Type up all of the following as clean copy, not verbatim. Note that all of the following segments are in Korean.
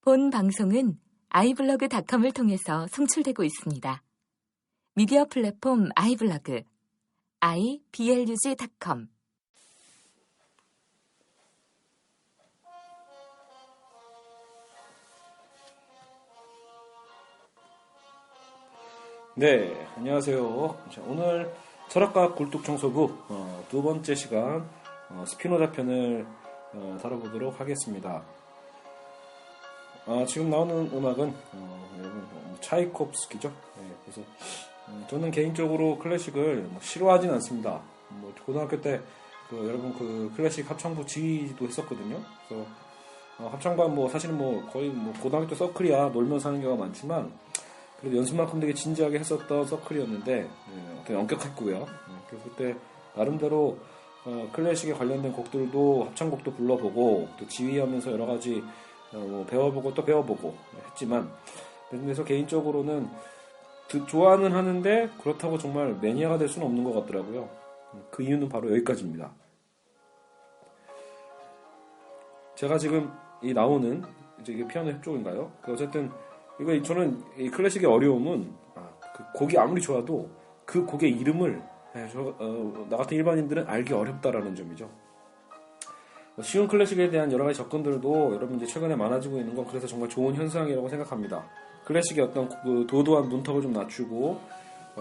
본 방송은 iblog.com을 통해서 송출되고 있습니다. 미디어 플랫폼 iblog, iblog.com. 네, 안녕하세요. 자, 오늘 철학과 굴뚝청소부 두 번째 시간 스피노자 편을 다뤄보도록 하겠습니다. 지금 나오는 음악은 여러분 차이콥스키죠. 네, 그래서 저는 개인적으로 클래식을 싫어하진 않습니다. 고등학교 때 여러분 클래식 합창부 지휘도 했었거든요. 그래서 합창반 사실은 거의 고등학교 때 서클이야 놀면서 하는 경우가 많지만 그래도 연습만큼 되게 진지하게 했었던 서클이었는데 되게 엄격했고요. 그래서 그때 나름대로 클래식에 관련된 곡들도 합창곡도 불러보고 또 지휘하면서 여러 가지 배워보고 또 배워보고 했지만 그래서 개인적으로는 좋아는 하는데 그렇다고 정말 매니아가 될 수는 없는 것 같더라고요. 그 이유는 바로 여기까지입니다. 제가 지금 이 나오는 이게 피아노 협조인가요? 어쨌든 저는 이 클래식의 어려움은 그 곡이 아무리 좋아도 그 곡의 이름을 나 같은 일반인들은 알기 어렵다라는 점이죠. 쉬운 클래식에 대한 여러 가지 접근들도 여러분 이제 최근에 많아지고 있는 건 그래서 정말 좋은 현상이라고 생각합니다. 클래식의 어떤 도도한 문턱을 좀 낮추고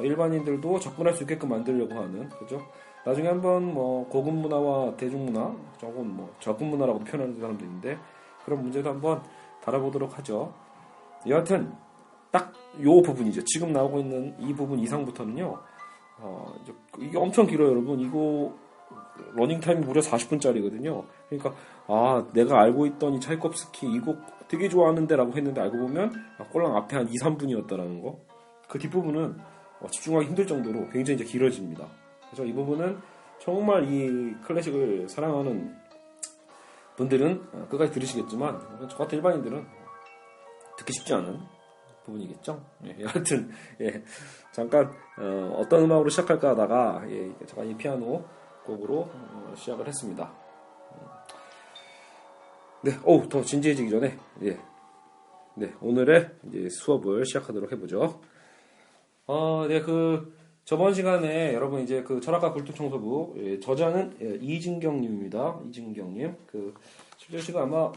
일반인들도 접근할 수 있게끔 만들려고 하는 그죠? 나중에 한번 고급 문화와 대중문화, 조금 저급 문화라고 표현하는 사람도 있는데 그런 문제도 한번 다뤄보도록 하죠. 여하튼 딱 요 부분이죠. 지금 나오고 있는 이 부분 이상부터는요. 이게 엄청 길어요, 여러분. 이거 러닝 타임이 무려 40분짜리거든요. 그러니까 내가 알고 있던 이 차이콥스키 이 곡 되게 좋아하는데라고 했는데 알고 보면 꼴랑 앞에 한 2, 3분이었다라는 거. 그 뒷부분은 집중하기 힘들 정도로 굉장히 이제 길어집니다. 그래서 이 부분은 정말 이 클래식을 사랑하는 분들은 끝까지 들으시겠지만 저 같은 일반인들은 듣기 쉽지 않은 부분이겠죠. 여하튼 잠깐 어떤 음악으로 시작할까 하다가 제가 이 피아노 곡으로 시작을 했습니다. 네, 더 진지해지기 전에 오늘의 이제 수업을 시작하도록 해보죠. 저번 시간에 여러분 이제 철학과 굴뚝청소부 저자는 이진경님입니다. 이진경님 실제 시간 아마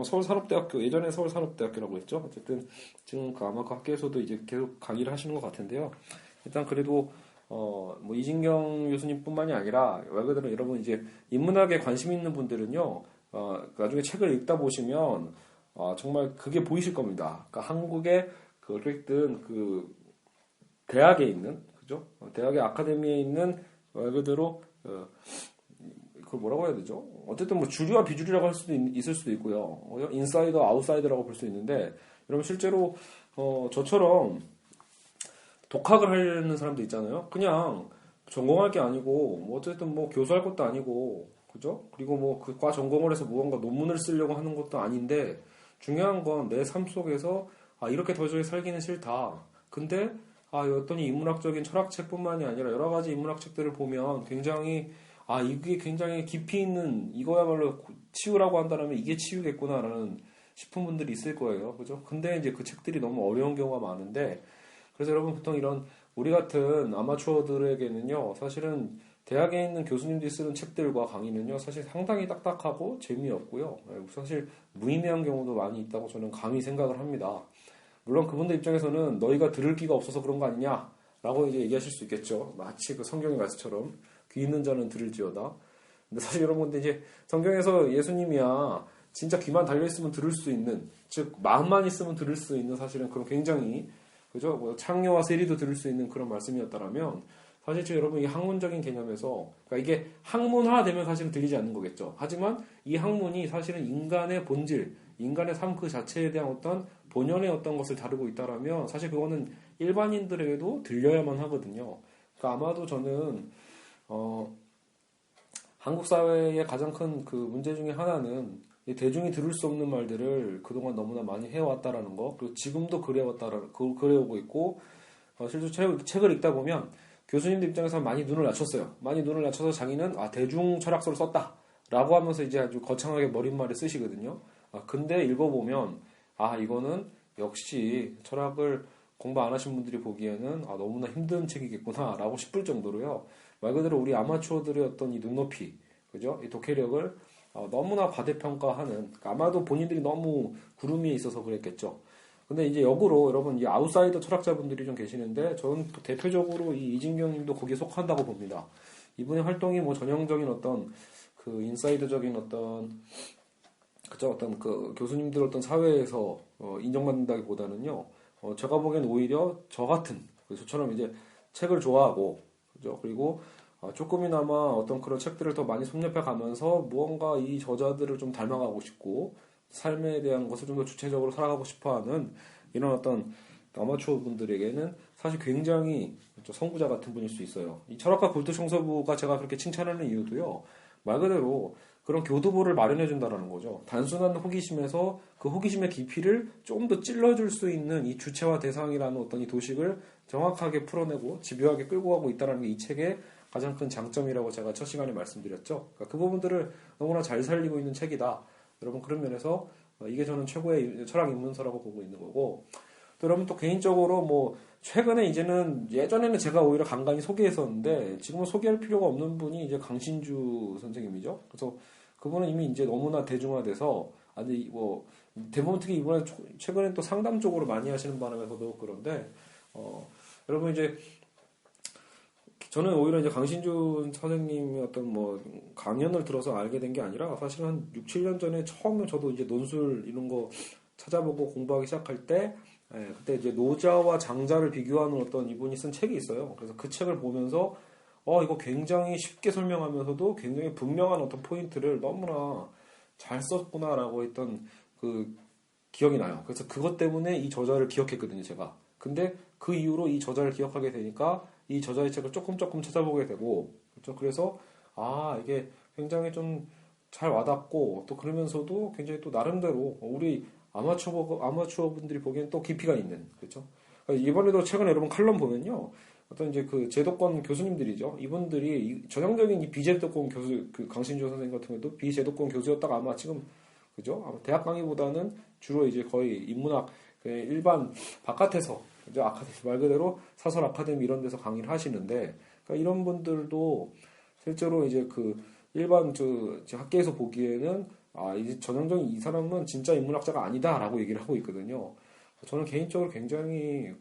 서울산업대학교 예전에 서울산업대학교라고 했죠. 어쨌든 지금 아마 그 학교에서도 이제 계속 강의를 하시는 것 같은데요. 일단 그래도 이진경 교수님뿐만이 아니라 말 그대로 여러분 이제 인문학에 관심 있는 분들은요. 나중에 책을 읽다 보시면 정말 그게 보이실 겁니다. 그러니까 한국의 어쨌든 대학에 있는 그죠? 대학의 아카데미에 있는 말 그대로 그걸 뭐라고 해야 되죠? 어쨌든 주류와 비주류라고 할 수도 있을 수도 있고요. 인사이더, 아웃사이더라고 볼 수 있는데 여러분 실제로 저처럼 독학을 하려는 사람도 있잖아요. 그냥 전공할 게 아니고 어쨌든 교수할 것도 아니고 그죠? 그리고 그 과 전공을 해서 무언가 논문을 쓰려고 하는 것도 아닌데 중요한 건 내 삶 속에서 이렇게 도저히 살기는 싫다. 근데 여전히 인문학적인 철학책뿐만이 아니라 여러 가지 인문학 책들을 보면 굉장히 이게 굉장히 깊이 있는 이거야말로 치유라고 한다면 이게 치유겠구나라는 싶은 분들이 있을 거예요. 그죠? 근데 이제 그 책들이 너무 어려운 경우가 많은데 그래서 여러분 보통 이런 우리 같은 아마추어들에게는요. 사실은 대학에 있는 교수님들이 쓰는 책들과 강의는요. 사실 상당히 딱딱하고 재미없고요. 사실 무의미한 경우도 많이 있다고 저는 감히 생각을 합니다. 물론 그분들 입장에서는 너희가 들을 기가 없어서 그런 거 아니냐라고 이제 얘기하실 수 있겠죠. 마치 성경의 말씀처럼 귀 있는 자는 들을지어다. 근데 사실 여러분 이제 성경에서 예수님이야 진짜 귀만 달려있으면 들을 수 있는 즉 마음만 있으면 들을 수 있는 사실은 그런 굉장히 그죠? 창녀와 세리도 들을 수 있는 그런 말씀이었다라면 사실 지금 여러분 이 학문적인 개념에서 그러니까 이게 학문화되면 사실은 들리지 않는 거겠죠. 하지만 이 학문이 사실은 인간의 본질, 인간의 삶 그 자체에 대한 어떤 본연의 어떤 것을 다루고 있다라면 사실 그거는 일반인들에게도 들려야만 하거든요. 그러니까 아마도 저는 한국 사회의 가장 큰 문제 중에 하나는 대중이 들을 수 없는 말들을 그동안 너무나 많이 해왔다라는 거, 그리고 지금도 그래오고 있고, 실제 책을 읽다 보면 교수님들 입장에서 많이 눈을 낮췄어요. 많이 눈을 낮춰서 자기는 대중 철학서를 썼다라고 하면서 이제 아주 거창하게 머릿말을 쓰시거든요. 근데 읽어보면 이거는 역시 철학을 공부 안 하신 분들이 보기에는 너무나 힘든 책이겠구나라고 싶을 정도로요. 말 그대로 우리 아마추어들의 어떤 이 눈높이, 그죠? 이 독해력을 너무나 과대평가하는, 그러니까 아마도 본인들이 너무 구름 위에 있어서 그랬겠죠. 근데 이제 역으로 여러분 이 아웃사이더 철학자분들이 좀 계시는데 저는 또 대표적으로 이 이진경님도 거기에 속한다고 봅니다. 이분의 활동이 뭐 전형적인 어떤 그 인사이더적인 어떤 그죠? 어떤 그 교수님들 어떤 사회에서 인정받는다기보다는요. 제가 보기엔 오히려 저 같은 저처럼 이제 책을 좋아하고 그죠? 그리고 조금이나마 어떤 그런 책들을 더 많이 섭렵해 가면서 무언가 이 저자들을 좀 닮아가고 싶고 삶에 대한 것을 좀 더 주체적으로 살아가고 싶어하는 이런 어떤 아마추어 분들에게는 사실 굉장히 선구자 같은 분일 수 있어요. 이 철학과 골드청소부가 제가 그렇게 칭찬하는 이유도요. 말 그대로 그런 교두보를 마련해 준다라는 거죠. 단순한 호기심에서 그 호기심의 깊이를 좀 더 찔러줄 수 있는 이 주체와 대상이라는 어떤 이 도식을 정확하게 풀어내고 집요하게 끌고 가고 있다는 게 이 책의 가장 큰 장점이라고 제가 첫 시간에 말씀드렸죠. 그러니까 그 부분들을 너무나 잘 살리고 있는 책이다. 여러분 그런 면에서 이게 저는 최고의 철학 입문서라고 보고 있는 거고 또 여러분 또 개인적으로 뭐 최근에 이제는 예전에는 제가 오히려 간간히 소개했었는데 지금은 소개할 필요가 없는 분이 이제 강신주 선생님이죠. 그래서 그분은 이미 이제 너무나 대중화돼서 아니 뭐 대부분 특히 이번에 최근에 또 상담 쪽으로 많이 하시는 바람에서도 그런데 여러분 이제 저는 오히려 이제 강신주 선생님의 어떤 뭐 강연을 들어서 알게 된 게 아니라 사실 한 6, 7년 전에 처음에 저도 이제 논술 이런 거 찾아보고 공부하기 시작할 때 그때 이제 노자와 장자를 비교하는 어떤 이분이 쓴 책이 있어요. 그래서 그 책을 보면서 이거 굉장히 쉽게 설명하면서도 굉장히 분명한 어떤 포인트를 너무나 잘 썼구나라고 했던 그 기억이 나요. 그래서 그것 때문에 이 저자를 기억했거든요, 제가. 근데 그 이후로 이 저자를 기억하게 되니까 이 저자의 책을 조금 찾아보게 되고, 그렇죠? 그래서 이게 굉장히 좀 잘 와닿고 또 그러면서도 굉장히 또 나름대로 우리 아마추어 분들이 보기엔 또 깊이가 있는, 그렇죠? 이번에도 최근에 여러분 칼럼 보면요. 어떤 이제 그 제도권 교수님들이죠. 이분들이 전형적인 이 비제도권 교수, 그 강신주 선생님 같은 경우도 비제도권 교수였다가 아마 지금, 그죠? 아마 대학 강의보다는 주로 이제 거의 인문학, 일반 바깥에서, 그죠? 말 그대로 사설 아카데미 이런 데서 강의를 하시는데, 그러니까 이런 분들도 실제로 이제 그 일반 학계에서 보기에는 이제 전형적인 이 사람은 진짜 인문학자가 아니다라고 얘기를 하고 있거든요. 저는 개인적으로 굉장히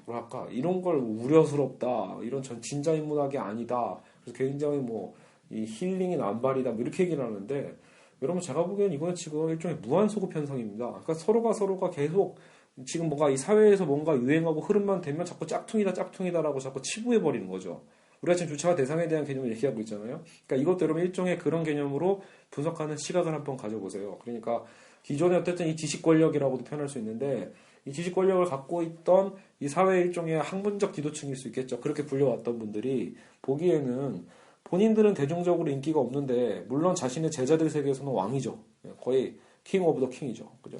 뭐랄까 이런 걸 우려스럽다, 이런 전 진짜 인문학이 아니다. 그래서 굉장히 뭐 이 힐링이 남발이다, 뭐 이렇게 얘기를 하는데 여러분 제가 보기엔 이거는 지금 일종의 무한소급 현상입니다. 그러니까 서로가 계속 지금 뭔가 이 사회에서 뭔가 유행하고 흐름만 되면 자꾸 짝퉁이다라고 자꾸 치부해 버리는 거죠. 우리가 지금 주체와 대상에 대한 개념을 얘기하고 있잖아요. 그러니까 이것도 여러분 일종의 그런 개념으로 분석하는 시각을 한번 가져보세요. 그러니까 기존에 어쨌든 이 지식 권력이라고도 표현할 수 있는데 이 지식 권력을 갖고 있던 이 사회의 일종의 학문적 지도층일 수 있겠죠. 그렇게 불려왔던 분들이 보기에는 본인들은 대중적으로 인기가 없는데 물론 자신의 제자들 세계에서는 왕이죠. 거의 킹 오브 더 킹이죠. 그죠?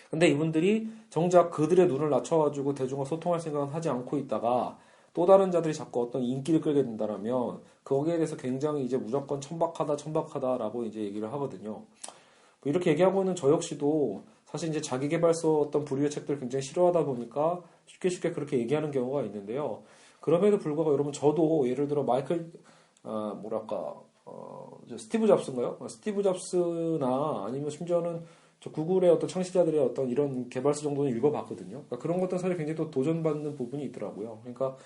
근데 이분들이 정작 그들의 눈을 낮춰가지고 대중과 소통할 생각은 하지 않고 있다가 또 다른 자들이 자꾸 어떤 인기를 끌게 된다라면 거기에 대해서 굉장히 이제 무조건 천박하다라고 이제 얘기를 하거든요. 이렇게 얘기하고 있는 저 역시도 사실 이제 자기계발서 어떤 부류의 책들 굉장히 싫어하다 보니까 쉽게 그렇게 얘기하는 경우가 있는데요. 그럼에도 불구하고 여러분 저도 예를 들어 스티브 잡스인가요? 스티브 잡스나 아니면 심지어는 저 구글의 어떤 창시자들의 어떤 이런 개발서 정도는 읽어봤거든요. 그러니까 그런 것들은 사실 굉장히 또 도전받는 부분이 있더라고요. 그러니까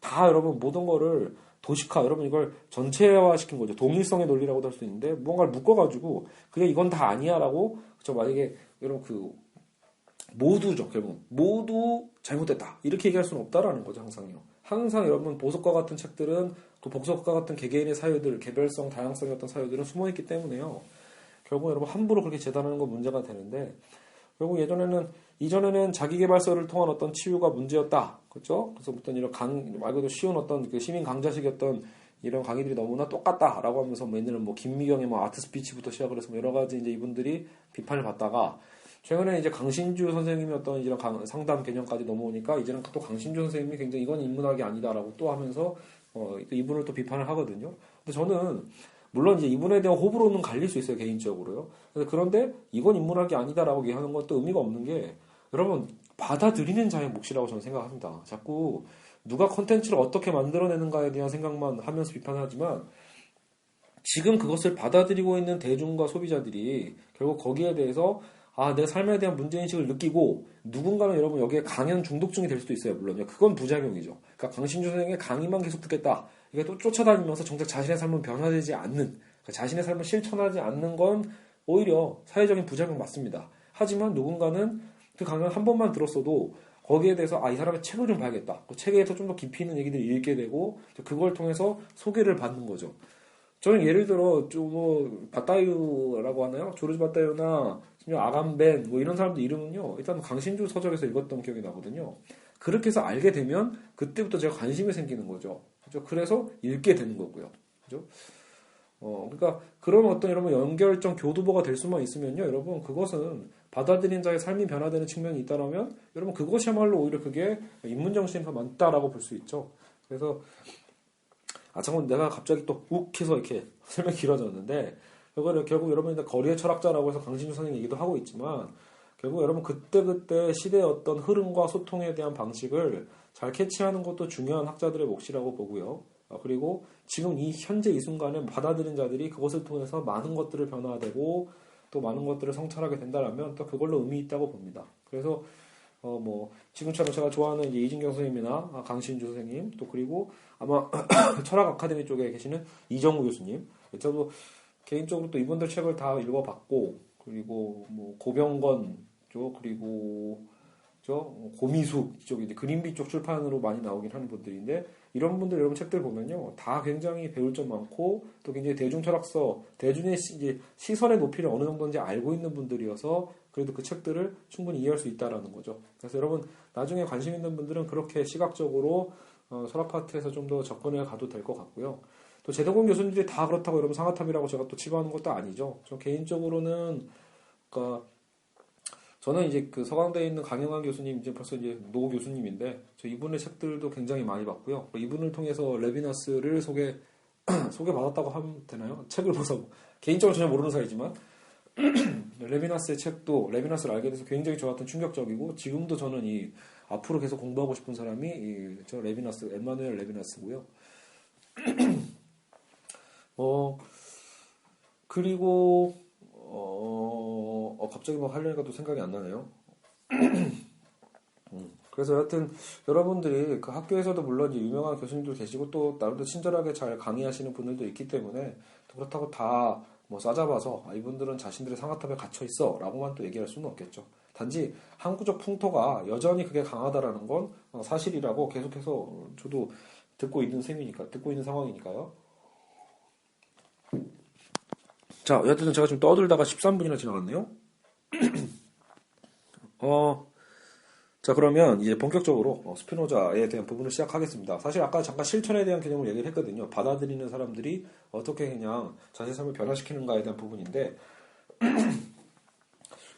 다 여러분 모든 거를 도식화, 여러분 이걸 전체화 시킨 거죠. 동일성의 논리라고도 할 수 있는데 무언가를 묶어가지고 그게 이건 다 아니야라고 만약에 여러분 모두죠. 결국 모두 잘못됐다 이렇게 얘기할 수는 없다라는 거죠. 항상 여러분 보석과 같은 책들은 그 복석과 같은 개개인의 사유들, 개별성, 다양성의 어떤 사유들은 숨어있기 때문에요. 결국 여러분 함부로 그렇게 재단하는 건 문제가 되는데 결국 이전에는 자기계발서를 통한 어떤 치유가 문제였다. 그렇죠? 그래서 어떤 이런 말 그대로 쉬운 어떤 그 시민 강자식이었던 이런 강의들이 너무나 똑같다라고 하면서 옛날에는 뭐 김미경의 뭐 아트 스피치부터 시작을 해서 여러 가지 이제 이분들이 비판을 받다가 최근에 이제 강신주 선생님의 어떤 이런 상담 개념까지 넘어오니까 이제는 또 강신주 선생님이 굉장히 이건 인문학이 아니다라고 또 하면서 이분을 또 비판을 하거든요. 근데 저는 물론 이제 이분에 대한 호불호는 갈릴 수 있어요, 개인적으로요. 그런데 이건 인문학이 아니다라고 얘기하는 것도 의미가 없는 게, 여러분, 받아들이는 자의 몫이라고 저는 생각합니다. 자꾸 누가 컨텐츠를 어떻게 만들어내는가에 대한 생각만 하면서 비판하지만, 지금 그것을 받아들이고 있는 대중과 소비자들이 결국 거기에 대해서 내 삶에 대한 문제인식을 느끼고 누군가는 여러분 여기에 강연 중독증이 될 수도 있어요. 물론요. 그건 부작용이죠. 그러니까 강신주 선생의 강의만 계속 듣겠다. 이게 또 쫓아다니면서 정작 자신의 삶은 변화되지 않는, 그러니까 자신의 삶을 실천하지 않는 건 오히려 사회적인 부작용 맞습니다. 하지만 누군가는 그 강연 한 번만 들었어도 거기에 대해서 이 사람의 책을 좀 봐야겠다. 그 책에서 좀 더 깊이 있는 얘기들을 읽게 되고 그걸 통해서 소개를 받는 거죠. 저는 예를 들어 바따유라고 하나요? 조르지 바따유나 아감벤 이런 사람들 이름은요. 일단 강신주 서적에서 읽었던 기억이 나거든요. 그렇게 해서 알게 되면 그때부터 제가 관심이 생기는 거죠. 그죠? 그래서 읽게 되는 거고요. 그죠? 그러니까 그런 어떤 여러분 연결점 교두보가 될 수만 있으면요. 여러분 그것은 받아들인 자의 삶이 변화되는 측면이 있다라면 여러분 그것이야말로 오히려 그게 인문정신에서 맞다라고 볼 수 있죠. 그래서 참고 내가 갑자기 또 욱해서 이렇게 설명이 길어졌는데 이거를 결국 여러분이 거리의 철학자라고 해서 강신주 선생님 얘기도 하고 있지만 결국 여러분 그때그때 시대의 어떤 흐름과 소통에 대한 방식을 잘 캐치하는 것도 중요한 학자들의 몫이라고 보고요. 그리고 지금 현재 이 순간에 받아들인 자들이 그것을 통해서 많은 것들을 변화되고 또 많은 것들을 성찰하게 된다면 또 그걸로 의미 있다고 봅니다. 그래서 지금처럼 제가 좋아하는 이제 이진경 선생님이나 강신주 선생님 또 그리고 아마 철학 아카데미 쪽에 계시는 이정우 교수님, 저도 개인적으로 또 이분들 책을 다 읽어봤고 그리고 고병건 쪽 그리고 고미숙 이쪽 이제 그린비 쪽 출판으로 많이 나오긴 하는 분들인데 이런 분들 여러분 책들 보면요 다 굉장히 배울 점 많고 또 굉장히 대중 철학서 대중의 이제 시선의 높이를 어느 정도인지 알고 있는 분들이어서 그래도 그 책들을 충분히 이해할 수 있다라는 거죠. 그래서 여러분 나중에 관심 있는 분들은 그렇게 시각적으로 철학 파트에서 좀 더 접근해 가도 될 것 같고요. 또 제동근 교수님들이 다 그렇다고 여러분 상아탑이라고 제가 또 치부하는 것도 아니죠. 저 개인적으로는 그러니까 저는 이제 그 서강대에 있는 강영환 교수님 이제 벌써 이제 노 교수님인데 저 이분의 책들도 굉장히 많이 봤고요. 이분을 통해서 레비나스를 소개받았다고 하면 되나요? 책을 봐서 개인적으로 전혀 모르는 사이지만 레비나스의 책도 레비나스를 알게 돼서 굉장히 저한테는 충격적이고 지금도 저는 앞으로 계속 공부하고 싶은 사람이 저 레비나스 엠마누엘 레비나스고요. 그리고 갑자기 하려니까 또 생각이 안 나네요. 그래서 여하튼 여러분들이 그 학교에서도 물론 이제 유명한 교수님들 계시고 또 나름대로 친절하게 잘 강의하시는 분들도 있기 때문에 그렇다고 다 싸잡아서 이분들은 자신들의 상아탑에 갇혀 있어 라고만 또 얘기할 수는 없겠죠. 단지 항구적 풍토가 여전히 그게 강하다라는 건 사실이라고 계속해서 저도 듣고 있는 상황이니까요. 자, 여하튼 제가 지금 떠들다가 13분이나 지나갔네요. 자, 그러면 이제 본격적으로 스피노자에 대한 부분을 시작하겠습니다. 사실 아까 잠깐 실천에 대한 개념을 얘기를 했거든요. 받아들이는 사람들이 어떻게 그냥 자신의 삶을 변화시키는가에 대한 부분인데,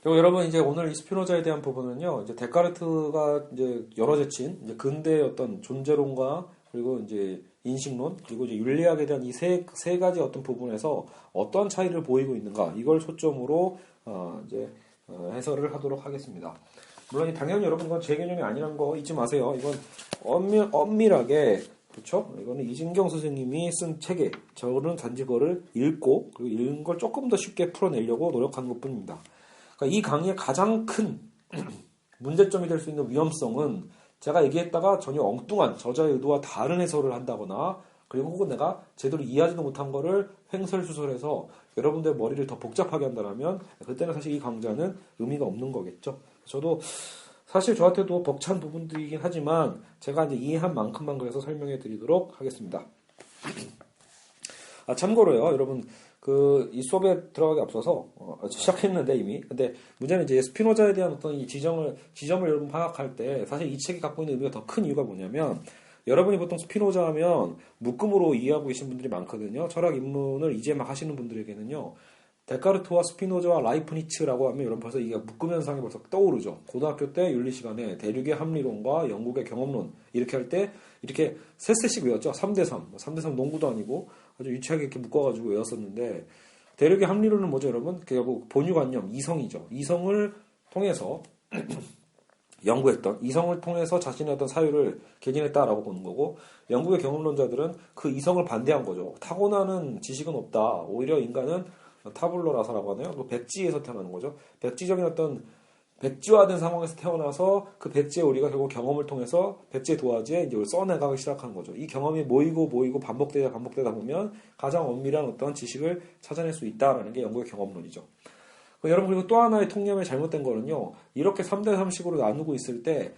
그리고 여러분 이제 오늘 이 스피노자에 대한 부분은요, 이제 데카르트가 이제 여러 제친 이제 근대의 어떤 존재론과 그리고 이제 인식론 그리고 이제 윤리학에 대한 이 세 가지 어떤 부분에서 어떤 차이를 보이고 있는가 이걸 초점으로 이제 해설을 하도록 하겠습니다. 물론 당연히 여러분 이건 제 개념이 아니라는 거 잊지 마세요. 이건 엄밀하게 그렇죠? 이거는 이진경 선생님이 쓴 책에 저는 단지 그거를 읽고 그리고 읽은 걸 조금 더 쉽게 풀어내려고 노력하는 것뿐입니다. 그러니까 이 강의의 가장 큰 문제점이 될 수 있는 위험성은 제가 얘기했다가 전혀 엉뚱한 저자의 의도와 다른 해설을 한다거나 그리고 혹은 내가 제대로 이해하지도 못한 거를 횡설수설해서 여러분들의 머리를 더 복잡하게 한다면 그때는 사실 이 강좌는 의미가 없는 거겠죠. 저도 사실 저한테도 벅찬 부분들이긴 하지만 제가 이제 이해한 만큼만 그래서 설명해 드리도록 하겠습니다. 참고로요, 여러분 이 수업에 들어가기 앞서서 시작했는데 이미 근데 문제는 이제 스피노자에 대한 어떤 이 지점을 여러분 파악할 때 사실 이 책이 갖고 있는 의미가 더 큰 이유가 뭐냐면 여러분이 보통 스피노자 하면 묶음으로 이해하고 계신 분들이 많거든요. 철학 입문을 이제 막 하시는 분들에게는요. 데카르트와 스피노자와 라이프니츠라고 하면 여러분 벌써 이게 묶음 현상이 벌써 떠오르죠. 고등학교 때 윤리 시간에 대륙의 합리론과 영국의 경험론 이렇게 할 때 이렇게 세 세씩 외웠죠. 3대3. 3대3 농구도 아니고 아주 유치하게 이렇게 묶어가지고 외웠었는데 대륙의 합리론은 뭐죠, 여러분? 결국 본유관념, 이성이죠. 이성을 통해서 연구했던 이성을 통해서 자신의 어떤 사유를 개진했다라고 보는 거고 영국의 경험론자들은 그 이성을 반대한 거죠. 타고나는 지식은 없다. 오히려 인간은 타블로라사라고 하나요? 뭐 백지에서 태어나는 거죠. 백지적인 어떤 백지화된 상황에서 태어나서 그 백지에 우리가 결국 경험을 통해서 백지의 도화지에 이제 써내가기 시작하는 거죠. 이 경험이 모이고 반복되다 보면 가장 엄밀한 어떤 지식을 찾아낼 수 있다라는 게 영국의 경험론이죠. 여러분 그리고 또 하나의 통념의 잘못된 거는요. 이렇게 3대3식으로 나누고 있을 때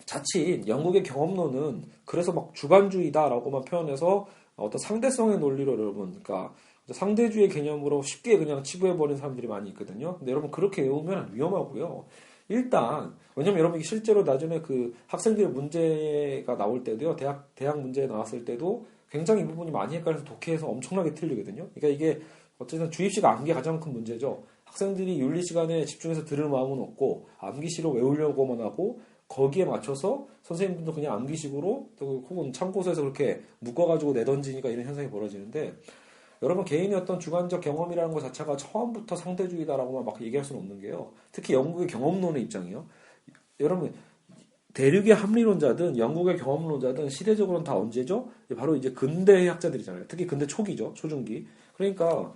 자칫 영국의 경험론은 그래서 막 주관주의다라고만 표현해서 어떤 상대성의 논리로 여러분 그러니까 상대주의 개념으로 쉽게 그냥 치부해버린 사람들이 많이 있거든요. 근데 여러분 그렇게 외우면 위험하고요. 일단 왜냐면 여러분 실제로 나중에 그 학생들의 문제가 나올 때도요. 대학 문제 나왔을 때도 굉장히 이 부분이 많이 헷갈려서 독해에서 엄청나게 틀리거든요. 그러니까 이게 어쨌든 주입식 암기가 가장 큰 문제죠. 학생들이 윤리 시간에 집중해서 들을 마음은 없고 암기식으로 외우려고만 하고 거기에 맞춰서 선생님들도 그냥 암기식으로 혹은 참고서에서 그렇게 묶어가지고 내던지니까 이런 현상이 벌어지는데 여러분 개인의 어떤 주관적 경험이라는 것 자체가 처음부터 상대주의다라고만 막 얘기할 수는 없는 게요. 특히 영국의 경험론의 입장이요. 여러분 대륙의 합리론자든 영국의 경험론자든 시대적으로는 다 언제죠? 바로 이제 근대의 학자들이잖아요. 특히 근대 초기죠. 초중기. 그러니까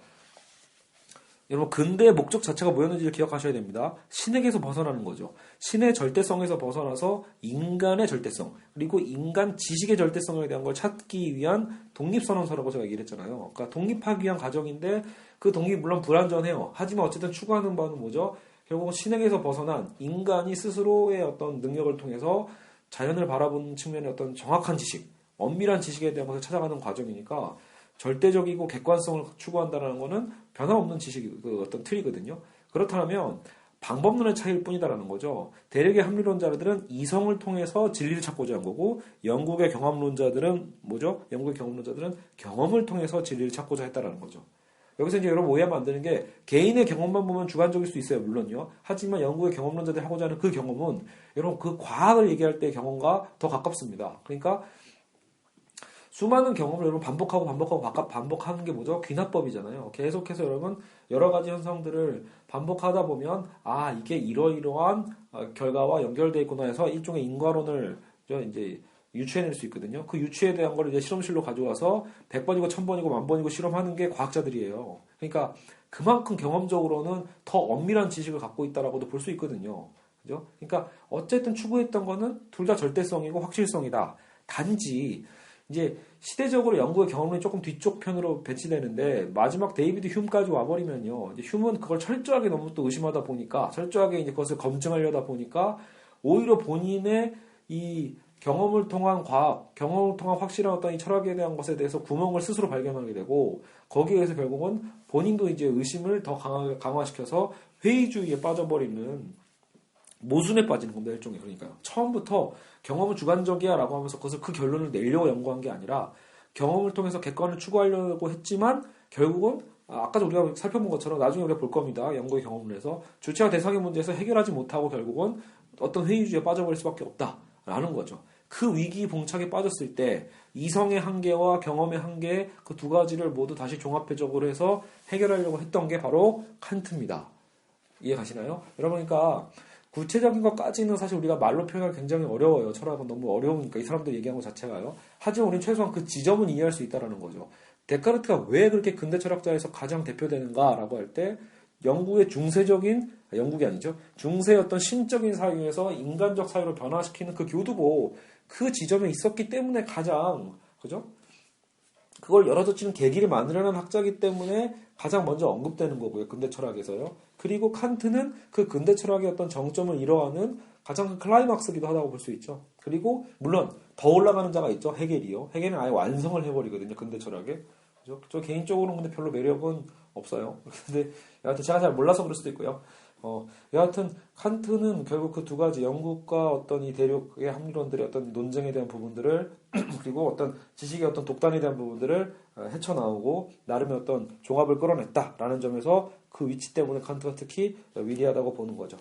여러분 근대의 목적 자체가 뭐였는지를 기억하셔야 됩니다. 신에게서 벗어나는 거죠. 신의 절대성에서 벗어나서 인간의 절대성 그리고 인간 지식의 절대성에 대한 걸 찾기 위한 독립선언서라고 제가 얘기를 했잖아요. 그러니까 독립하기 위한 과정인데 그 독립이 물론 불완전해요. 하지만 어쨌든 추구하는 바는 뭐죠? 결국은 신에게서 벗어난 인간이 스스로의 어떤 능력을 통해서 자연을 바라보는 측면의 어떤 정확한 지식, 엄밀한 지식에 대한 것을 찾아가는 과정이니까 절대적이고 객관성을 추구한다는 것은 변함없는 지식, 그 어떤 틀이거든요. 그렇다면 방법론의 차이일 뿐이다라는 거죠. 대륙의 합리론자들은 이성을 통해서 진리를 찾고자 한 거고 영국의 경험론자들은 뭐죠? 영국의 경험론자들은 경험을 통해서 진리를 찾고자 했다라는 거죠. 여기서 이제 여러분 오해하면 안 되는 게 개인의 경험만 보면 주관적일 수 있어요. 물론요. 하지만 영국의 경험론자들이 하고자 하는 그 경험은 여러분 그 과학을 얘기할 때의 경험과 더 가깝습니다. 그러니까 수많은 경험을 여러분 반복하는 게 뭐죠? 귀납법이잖아요. 계속해서 여러분 여러 가지 현상들을 반복하다 보면 아 이게 이러이러한 결과와 연결되어 있구나 해서 일종의 인과론을 이제 유추해낼 수 있거든요. 그 유추에 대한 걸 이제 실험실로 가져와서 100번이고 1000번이고 10,000번이고 실험하는 게 과학자들이에요. 그러니까 그만큼 경험적으로는 더 엄밀한 지식을 갖고 있다라고도 볼 수 있거든요. 그죠? 그러니까 어쨌든 추구했던 거는 둘 다 절대성이고 확실성이다. 단지 이제 시대적으로 영국의 경험론이 조금 뒤쪽 편으로 배치되는데 마지막 데이비드 휴먼까지 와버리면요. 이제 휴먼 그걸 철저하게 너무 또 의심하다 보니까 철저하게 이제 그것을 검증하려다 보니까 오히려 본인의 이 경험을 통한 과학, 경험을 통한 확실한 어떤 이 철학에 대한 것에 대해서 구멍을 스스로 발견하게 되고 거기에 의해서 결국은 본인도 이제 의심을 더 강화시켜서 회의주의에 빠져버리는 모순에 빠지는 겁니다. 일종의. 그러니까요. 처음부터 경험은 주관적이야 라고 하면서 그것을 그 결론을 내려고 연구한 게 아니라 경험을 통해서 객관을 추구하려고 했지만 결국은 아까도 우리가 살펴본 것처럼 나중에 우리가 볼 겁니다. 연구의 경험을 해서 주체와 대상의 문제에서 해결하지 못하고 결국은 어떤 회의주의에 빠져버릴 수밖에 없다라는 거죠. 그 위기 봉착에 빠졌을 때 이성의 한계와 경험의 한계 그 두 가지를 모두 다시 종합적으로 해서 해결하려고 했던 게 바로 칸트입니다. 이해 가시나요? 여러분 그러니까 구체적인 것까지는 사실 우리가 말로 표현하기 굉장히 어려워요. 철학은 너무 어려우니까 이 사람들 얘기한 것 자체가요. 하지만 우리는 최소한 그 지점은 이해할 수 있다는 거죠. 데카르트가 왜 그렇게 근대 철학자에서 가장 대표되는가라고 할 때 영국의 영국이 아니죠. 중세의 어떤 신적인 사유에서 인간적 사유로 변화시키는 그 교두보 그 지점에 있었기 때문에 가장 그죠? 그걸 열어젖히는 계기를 만들어낸 학자이기 때문에 가장 먼저 언급되는 거고요. 근대 철학에서요. 그리고 칸트는 그 근대 철학의 어떤 정점을 이뤄하는 가장 큰 클라이막스기도 하다고 볼 수 있죠. 그리고 물론 더 올라가는 자가 있죠. 헤겔이요. 헤겔은 아예 완성을 해버리거든요. 근대 철학에. 그죠? 저 개인적으로는 근데 별로 매력은 없어요. 근데 여하튼 제가 잘 몰라서 그럴 수도 있고요. 여하튼 칸트는 결국 그 두 가지 영국과 어떤 이 대륙의 합리론들의 어떤 논쟁에 대한 부분들을 그리고 어떤 지식의 어떤 독단에 대한 부분들을 헤쳐나오고 나름의 어떤 종합을 끌어냈다라는 점에서 그 위치 때문에 칸트가 특히 위대하다고 보는 거죠.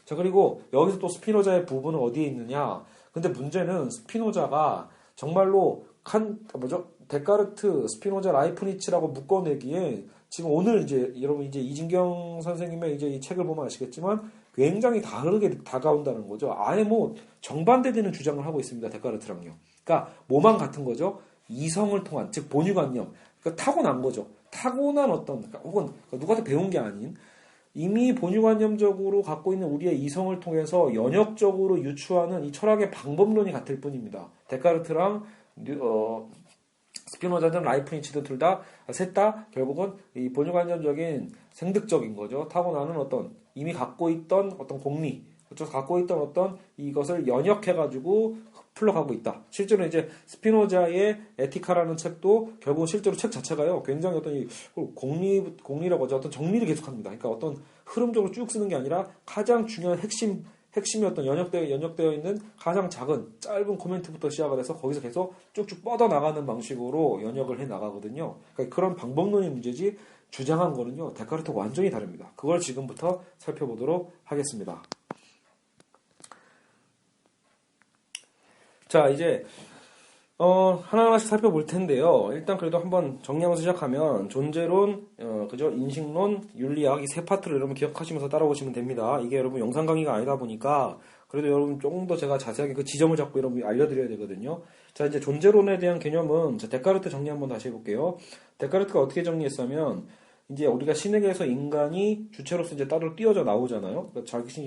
자 그리고 여기서 또 스피노자의 부분은 어디에 있느냐? 근데 문제는 스피노자가 정말로 데카르트, 스피노자, 라이프니츠라고 묶어내기에 지금 오늘 이제 여러분 이제 이진경 선생님의 이제 이 책을 보면 아시겠지만 굉장히 다르게 다가온다는 거죠. 아예 뭐 정반대되는 주장을 하고 있습니다. 데카르트랑요. 그러니까 뭐만 같은 거죠. 이성을 통한 즉 본유관념. 그러니까 타고난 거죠. 타고난 어떤 그러니까 혹은 누구한테 배운 게 아닌 이미 본유관념적으로 갖고 있는 우리의 이성을 통해서 연역적으로 유추하는 이 철학의 방법론이 같을 뿐입니다. 데카르트랑 스피노자든 라이프니츠든 셋 다 결국은 이 본유관념적인 생득적인 거죠. 타고나는 어떤 이미 갖고 있던 어떤 공리, 갖고 있던 어떤 이것을 연역해가지고 풀러가고 있다. 실제로 이제 스피노자의 에티카라는 책도 결국 실제로 책 자체가요 굉장히 어떤 이 공리라고 하죠. 어떤 정리를 계속합니다. 그러니까 어떤 흐름적으로 쭉 쓰는 게 아니라 가장 중요한 핵심이 어떤 연역되어 있는 가장 작은 짧은 코멘트부터 시작을 해서 거기서 계속 쭉쭉 뻗어나가는 방식으로 연역을 해 나가거든요. 그러니까 그런 방법론의 문제지 주장한 거는요 데카르트와 완전히 다릅니다. 그걸 지금부터 살펴보도록 하겠습니다. 자, 이제 하나하나씩 살펴볼 텐데요. 일단 그래도 한번 정리하면서 시작하면 존재론, 그죠? 인식론, 윤리학 이 세 파트를 여러분 기억하시면서 따라오시면 됩니다. 이게 여러분 영상 강의가 아니다 보니까 그래도 여러분 조금 더 제가 자세하게 그 지점을 잡고 여러분 알려드려야 되거든요. 자, 이제 존재론에 대한 개념은 데카르트 정리 한번 다시 해볼게요. 데카르트가 어떻게 정리했냐면 이제 우리가 신에게서 인간이 주체로서 이제 따로 띄어져 나오잖아요. 그러니까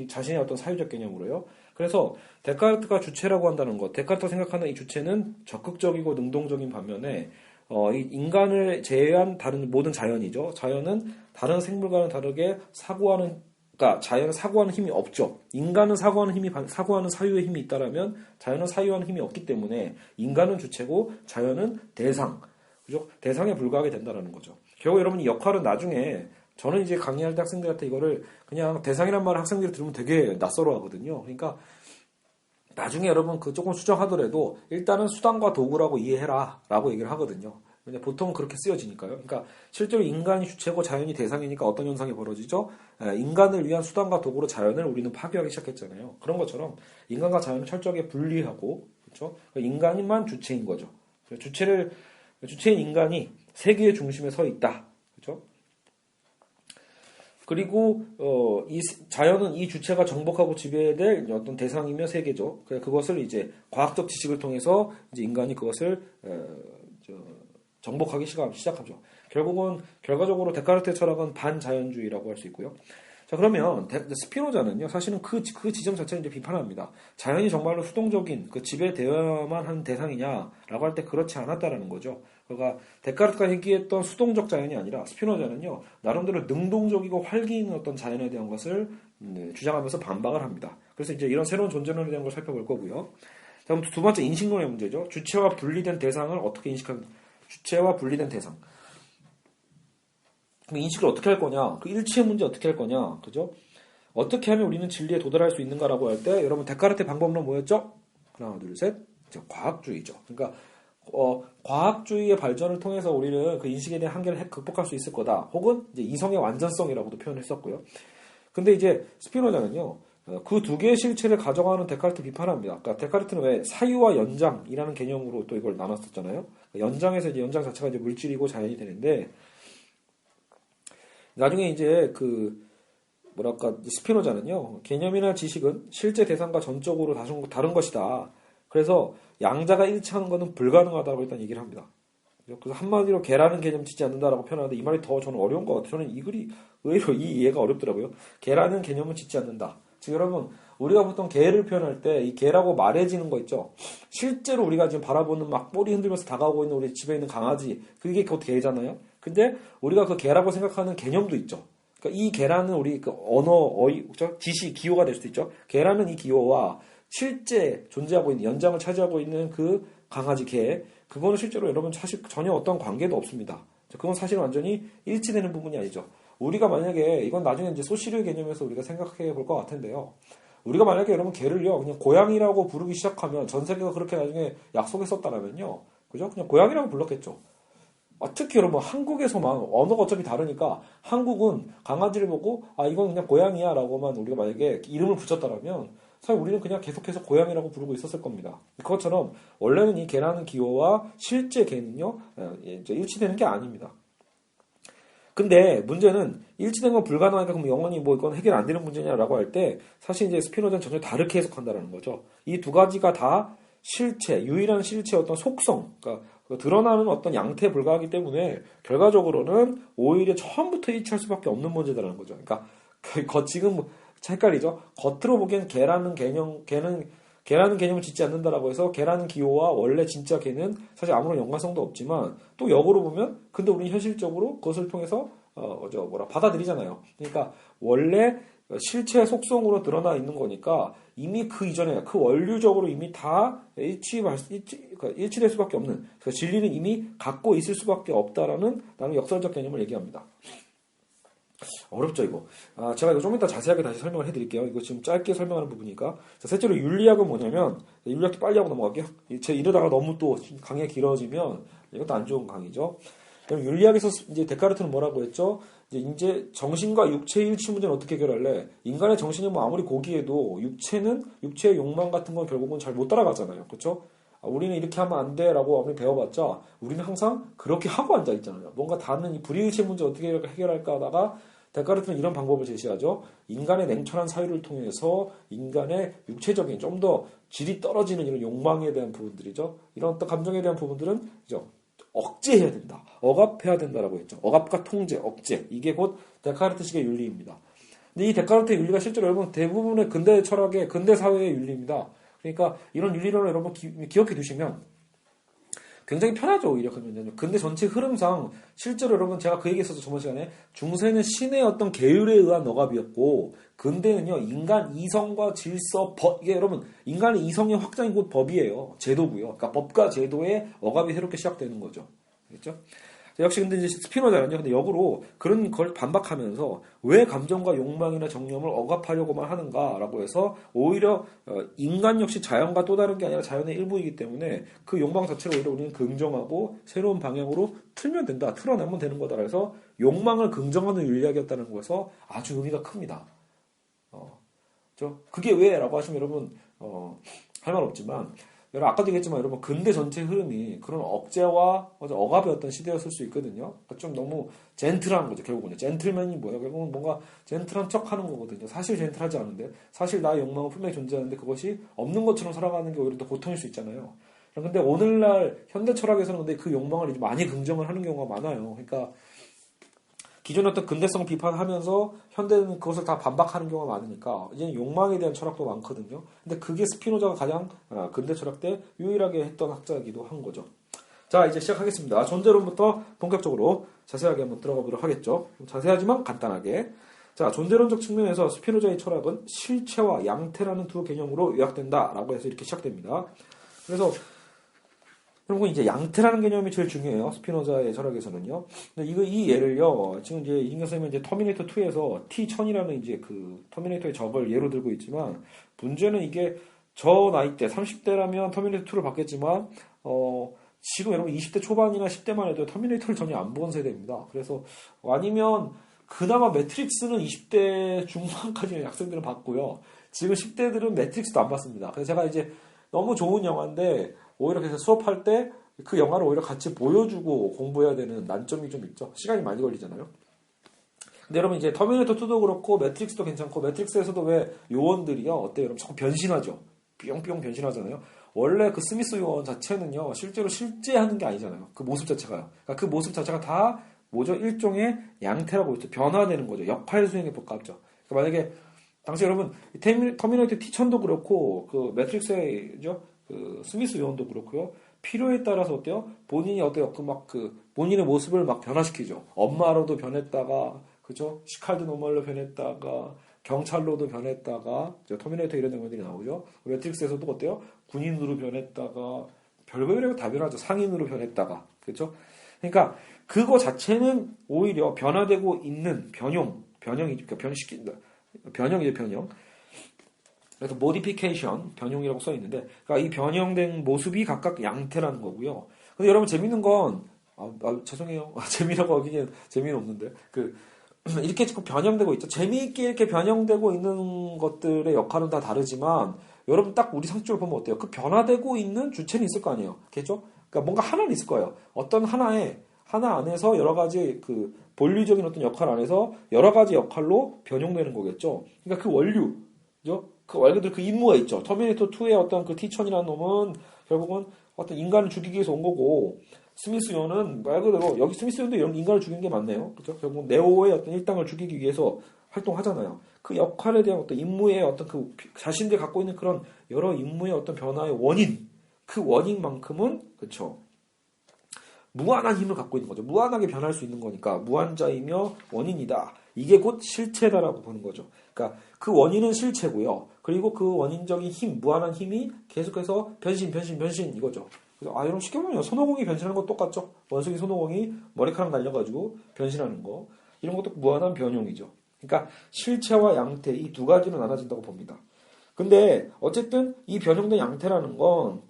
자신의 어떤 사유적 개념으로요. 그래서 데카르트가 주체라고 한다는 것, 데카르트가 생각하는 이 주체는 적극적이고 능동적인 반면에 이 인간을 제외한 다른 모든 자연이죠. 자연은 다른 생물과는 다르게 그러니까 자연은 사고하는 힘이 없죠. 인간은 사고하는 사유의 힘이 있다라면 자연은 사유하는 힘이 없기 때문에 인간은 주체고 자연은 대상, 그죠? 대상에 불과하게 된다는 거죠. 결국 여러분 이 역할은 나중에 저는 이제 강의할 때 학생들한테 이거를 그냥 대상이란 말을 학생들이 들으면 되게 낯설어 하거든요. 그러니까 나중에 여러분 그 조금 수정하더라도 일단은 수단과 도구라고 이해해라 라고 얘기를 하거든요. 근데 보통은 그렇게 쓰여지니까요. 그러니까 실제로 인간이 주체고 자연이 대상이니까 어떤 현상이 벌어지죠? 인간을 위한 수단과 도구로 자연을 우리는 파괴하기 시작했잖아요. 그런 것처럼 인간과 자연을 철저하게 분리하고 그렇죠? 인간만 주체인 거죠. 주체인 인간이 세계의 중심에 서 있다. 그렇죠? 그리고 이 자연은 이 주체가 정복하고 지배될 어떤 대상이며 세계죠. 그것을 이제 과학적 지식을 통해서 이제 인간이 그것을 정복하기 시작하죠. 결과적으로 데카르트의 철학은 반자연주의라고 할 수 있고요. 자, 그러면 스피노자는요, 사실은 그 지점 자체를 이제 비판합니다. 자연이 정말로 수동적인 지배되어야만 하는 대상이냐라고 할 때 그렇지 않았다라는 거죠. 그러니까 데카르트가 얘기했던 수동적 자연이 아니라 스피노자는요, 나름대로 능동적이고 활기 있는 어떤 자연에 대한 것을 주장하면서 반박을 합니다. 그래서 이제 이런 새로운 존재론에 대한 걸 살펴볼 거고요. 자, 그럼 두 번째 인식론의 문제죠. 주체와 분리된 대상을 어떻게 인식하는 주체와 분리된 대상. 인식을 어떻게 할 거냐? 그 일치의 문제 어떻게 할 거냐? 그죠? 어떻게 하면 우리는 진리에 도달할 수 있는가라고 할 때 여러분 데카르트의 방법론 뭐였죠? 하나, 둘, 셋. 과학주의죠. 그러니까 과학주의의 발전을 통해서 우리는 그 인식에 대한 한계를 극복할 수 있을 거다. 혹은 이제 이성의 완전성이라고도 표현했었고요. 근데 이제 스피노자는요. 그 두 개의 실체를 가져가는 데카르트 비판합니다. 그러니까 데카르트는 왜 사유와 연장이라는 개념으로 또 이걸 나눴었잖아요. 연장에서 이제 연장 자체가 이제 물질이고 자연이 되는데 나중에 이제 스피노자는요, 개념이나 지식은 실제 대상과 전적으로 다른 것이다. 그래서 양자가 일치하는 것은 불가능하다고 일단 얘기를 합니다. 그래서 한마디로 개라는 개념 짓지 않는다라고 표현하는데 이 말이 더 저는 어려운 것 같아요. 저는 이 글이 의외로 이 이해가 어렵더라고요. 개라는 개념을 짓지 않는다. 즉 여러분, 우리가 보통 개를 표현할 때 이 개라고 말해지는 거 있죠. 실제로 우리가 지금 바라보는 막 꼬리 흔들면서 다가오고 있는 우리 집에 있는 강아지, 그게 곧 개잖아요. 근데 우리가 그 개라고 생각하는 개념도 있죠. 그러니까 이 개라는 우리 그 지시, 기호가 될 수도 있죠. 개라는 이 기호와 실제 존재하고 있는, 연장을 차지하고 있는 그 강아지, 개, 그거는 실제로 여러분 사실 전혀 어떤 관계도 없습니다. 그건 사실 완전히 일치되는 부분이 아니죠. 우리가 만약에, 이건 나중에 이제 소시르 개념에서 우리가 생각해 볼 것 같은데요. 우리가 만약에 여러분 개를요, 그냥 고양이라고 부르기 시작하면 전 세계가 그렇게 나중에 약속했었다라면요. 그죠? 그냥 고양이라고 불렀겠죠. 특히 여러분 한국에서만 언어가 어차피 다르니까 한국은 강아지를 보고 이건 그냥 고양이야 라고만 우리가 만약에 이름을 붙였다라면 사실 우리는 그냥 계속해서 고양이라고 부르고 있었을 겁니다. 그것처럼 원래는 이 개라는 기호와 실제 개는요 이제 일치되는 게 아닙니다. 근데 문제는 일치된 건 불가능하니까 그럼 영원히 뭐 이건 해결 안 되는 문제냐라고 할 때 사실 이제 스피노자는 전혀 다르게 해석한다는 거죠. 이 두 가지가 다 실체, 유일한 실체의 어떤 속성, 그러니까 드러나는 어떤 양태 불가하기 때문에 결과적으로는 오히려 처음부터 일치할 수밖에 없는 문제다라는 거죠. 그러니까 지금 헷갈리죠. 겉으로 보기엔 개라는 개념을 짓지 않는다라고 해서 개라는 기호와 원래 진짜 개는 사실 아무런 연관성도 없지만 또 역으로 보면 근데 우리는 현실적으로 그것을 통해서 받아들이잖아요. 그러니까 원래 실체 속성으로 드러나 있는 거니까 이미 그 이전에 그 원류적으로 이미 다 일치될 수밖에 없는 그러니까 진리는 이미 갖고 있을 수밖에 없다라는 나는 역설적 개념을 얘기합니다. 어렵죠 이거. 제가 이거 좀 이따 자세하게 다시 설명을 해드릴게요. 이거 지금 짧게 설명하는 부분이니까. 자, 셋째로 윤리학은 뭐냐면 윤리학도 빨리 하고 넘어갈게요. 이러다가 너무 또 강의 길어지면 이것도 안 좋은 강의죠. 그럼 윤리학에서 이제 데카르트는 뭐라고 했죠? 이제 정신과 육체의 일치 문제는 어떻게 해결할래? 인간의 정신이 뭐 아무리 고귀해도 육체의 욕망 같은 건 결국은 잘 못 따라가잖아요. 그렇죠? 우리는 이렇게 하면 안 돼라고 아무리 배워봤자 우리는 항상 그렇게 하고 앉아 있잖아요. 뭔가 다른 이 불이의식 문제 어떻게 해결할까 하다가 데카르트는 이런 방법을 제시하죠. 인간의 냉철한 사유를 통해서 인간의 육체적인 좀 더 질이 떨어지는 이런 욕망에 대한 부분들이죠. 이런 어떤 감정에 대한 부분들은 억제해야 된다. 억압해야 된다라고 했죠. 억압과 통제, 억제. 이게 곧 데카르트식의 윤리입니다. 근데 이 데카르트의 윤리가 실제로 여러분 대부분의 근대 철학의 근대 사회의 윤리입니다. 그러니까 이런 윤리론을 여러분 기억해 두시면 굉장히 편하죠. 오히려 그러면요. 근데 전체 흐름상 실제로 여러분 제가 그 얘기했었죠. 저번 시간에 중세는 신의 어떤 계율에 의한 억압이었고 근대는요. 인간 이성과 질서, 법 이게 여러분 인간의 이성의 확장이 곧 법이에요. 제도고요. 그러니까 법과 제도의 억압이 새롭게 시작되는 거죠. 알겠죠? 역시 근데 이제 스피노자는요. 근데 역으로 그런 걸 반박하면서 왜 감정과 욕망이나 정념을 억압하려고만 하는가라고 해서 오히려 인간 역시 자연과 또 다른 게 아니라 자연의 일부이기 때문에 그 욕망 자체를 오히려 우리는 긍정하고 새로운 방향으로 틀면 된다. 틀어내면 되는 거다. 그래서 욕망을 긍정하는 윤리학이었다는 거에서 아주 의미가 큽니다. 그게 왜? 라고 하시면 여러분 할 말 없지만 여러분 아까도 얘기했지만 여러분 근대 전체 흐름이 그런 억제와 억압의 어떤 시대였을 수 있거든요. 그러니까 좀 너무 젠틀한 거죠. 결국은 젠틀맨이 뭐예요? 결국은 뭔가 젠틀한 척하는 거거든요. 사실 젠틀하지 않은데 사실 나의 욕망은 분명히 존재하는데 그것이 없는 것처럼 살아가는 게 오히려 더 고통일 수 있잖아요. 근데 오늘날 현대 철학에서는 근데 그 욕망을 이제 많이 긍정을 하는 경우가 많아요. 그러니까 기존의 어떤 근대성 비판하면서 현대는 그것을 다 반박하는 경우가 많으니까 이제는 욕망에 대한 철학도 많거든요. 근데 그게 스피노자가 가장 근대 철학 때 유일하게 했던 학자이기도 한 거죠. 자, 이제 시작하겠습니다. 존재론부터 본격적으로 자세하게 한번 들어가 보도록 하겠죠. 자세하지만 간단하게. 자, 존재론적 측면에서 스피노자의 철학은 실체와 양태라는 두 개념으로 요약된다라고 해서 이렇게 시작됩니다. 그래서 그리고 이제 양태라는 개념이 제일 중요해요. 스피노자의 철학에서는요. 근데 이 예를요. 지금 이제 이진경 선생님은 이제 터미네이터 2에서 T1000이라는 이제 그 터미네이터의 적을 예로 들고 있지만 문제는 이게 저 나이 때 30대라면 터미네이터 2를 봤겠지만 지금 여러분 20대 초반이나 10대만 해도 터미네이터를 전혀 안 본 세대입니다. 그래서 아니면 그나마 매트릭스는 20대 중반까지 학생들은 봤고요. 지금 10대들은 매트릭스도 안 봤습니다. 그래서 제가 이제 너무 좋은 영화인데 오히려 그래서 수업할 때 그 영화를 오히려 같이 보여주고 공부해야 되는 난점이 좀 있죠. 시간이 많이 걸리잖아요. 근데 여러분 이제 터미네이터 2도 그렇고 매트릭스도 괜찮고 매트릭스에서도 왜 요원들이요. 어때요? 여러분 자꾸 변신하죠. 뿅뿅 변신하잖아요. 원래 그 스미스 요원 자체는요. 실제로 실제하는 게 아니잖아요. 그 모습 자체가요. 그러니까 그 모습 자체가 다 뭐죠? 일종의 양태라고 했죠. 변화되는 거죠. 역할 수행에 가깝죠. 그러니까 만약에 당시 여러분 터미네이터 T1000도 그렇고 그 매트릭스의죠. 그 스미스 요원도 그렇고요. 필요에 따라서 어때요? 본인이 어때요? 본인의 모습을 막 변화시키죠. 엄마로도 변했다가, 그죠? 시칼드 노멀로 변했다가, 경찰로도 변했다가, 터미네이터 이런 장면들이 나오죠. 매트릭스에서도 어때요? 군인으로 변했다가, 별의별 다 변하죠. 상인으로 변했다가, 그죠? 그러니까 그거 자체는 오히려 변화되고 있는 변형이죠. 변형이죠, 변형. 그래서 modification, 변형이라고 써 있는데, 그러니까 이 변형된 모습이 각각 양태라는 거고요. 근데 여러분 재밌는 건 죄송해요. 재미라고 하기엔 재미는 없는데. 이렇게 자꾸 변형되고 있죠. 재미있게 이렇게 변형되고 있는 것들의 역할은 다 다르지만, 여러분 딱 우리 상식적으로 보면 어때요? 그 변화되고 있는 주체는 있을 거 아니에요. 그렇죠? 그러니까 뭔가 하나는 있을 거예요. 어떤 하나 안에서 여러 가지 본류적인 어떤 역할 안에서 여러 가지 역할로 변형되는 거겠죠. 그러니까 그 원류, 그죠? 그 원류들 그 임무가 있죠. 터미네이터 2의 어떤 그 티천이라는 놈은 결국은 어떤 인간을 죽이기 위해서 온 거고, 스미스 요는 말 그대로 여기 스미스 요도 이런 인간을 죽인 게 맞네요. 그죠? 결국 네오의 어떤 일당을 죽이기 위해서 활동하잖아요. 그 역할에 대한 어떤 임무의 어떤 자신들이 갖고 있는 그런 여러 임무의 어떤 변화의 원인, 그 원인만큼은 그렇죠. 무한한 힘을 갖고 있는 거죠. 무한하게 변할 수 있는 거니까 무한자이며 원인이다. 이게 곧 실체다라고 보는 거죠. 그러니까 그 원인은 실체고요. 그리고 그 원인적인 힘, 무한한 힘이 계속해서 변신 이거죠. 그래서 여러분 쉽게 보면 손오공이 변신하는 거 똑같죠. 원숭이 손오공이 머리카락 날려가지고 변신하는 거. 이런 것도 무한한 변용이죠. 그러니까 실체와 양태 이 두 가지로 나눠진다고 봅니다. 근데 어쨌든 이 변형된 양태라는 건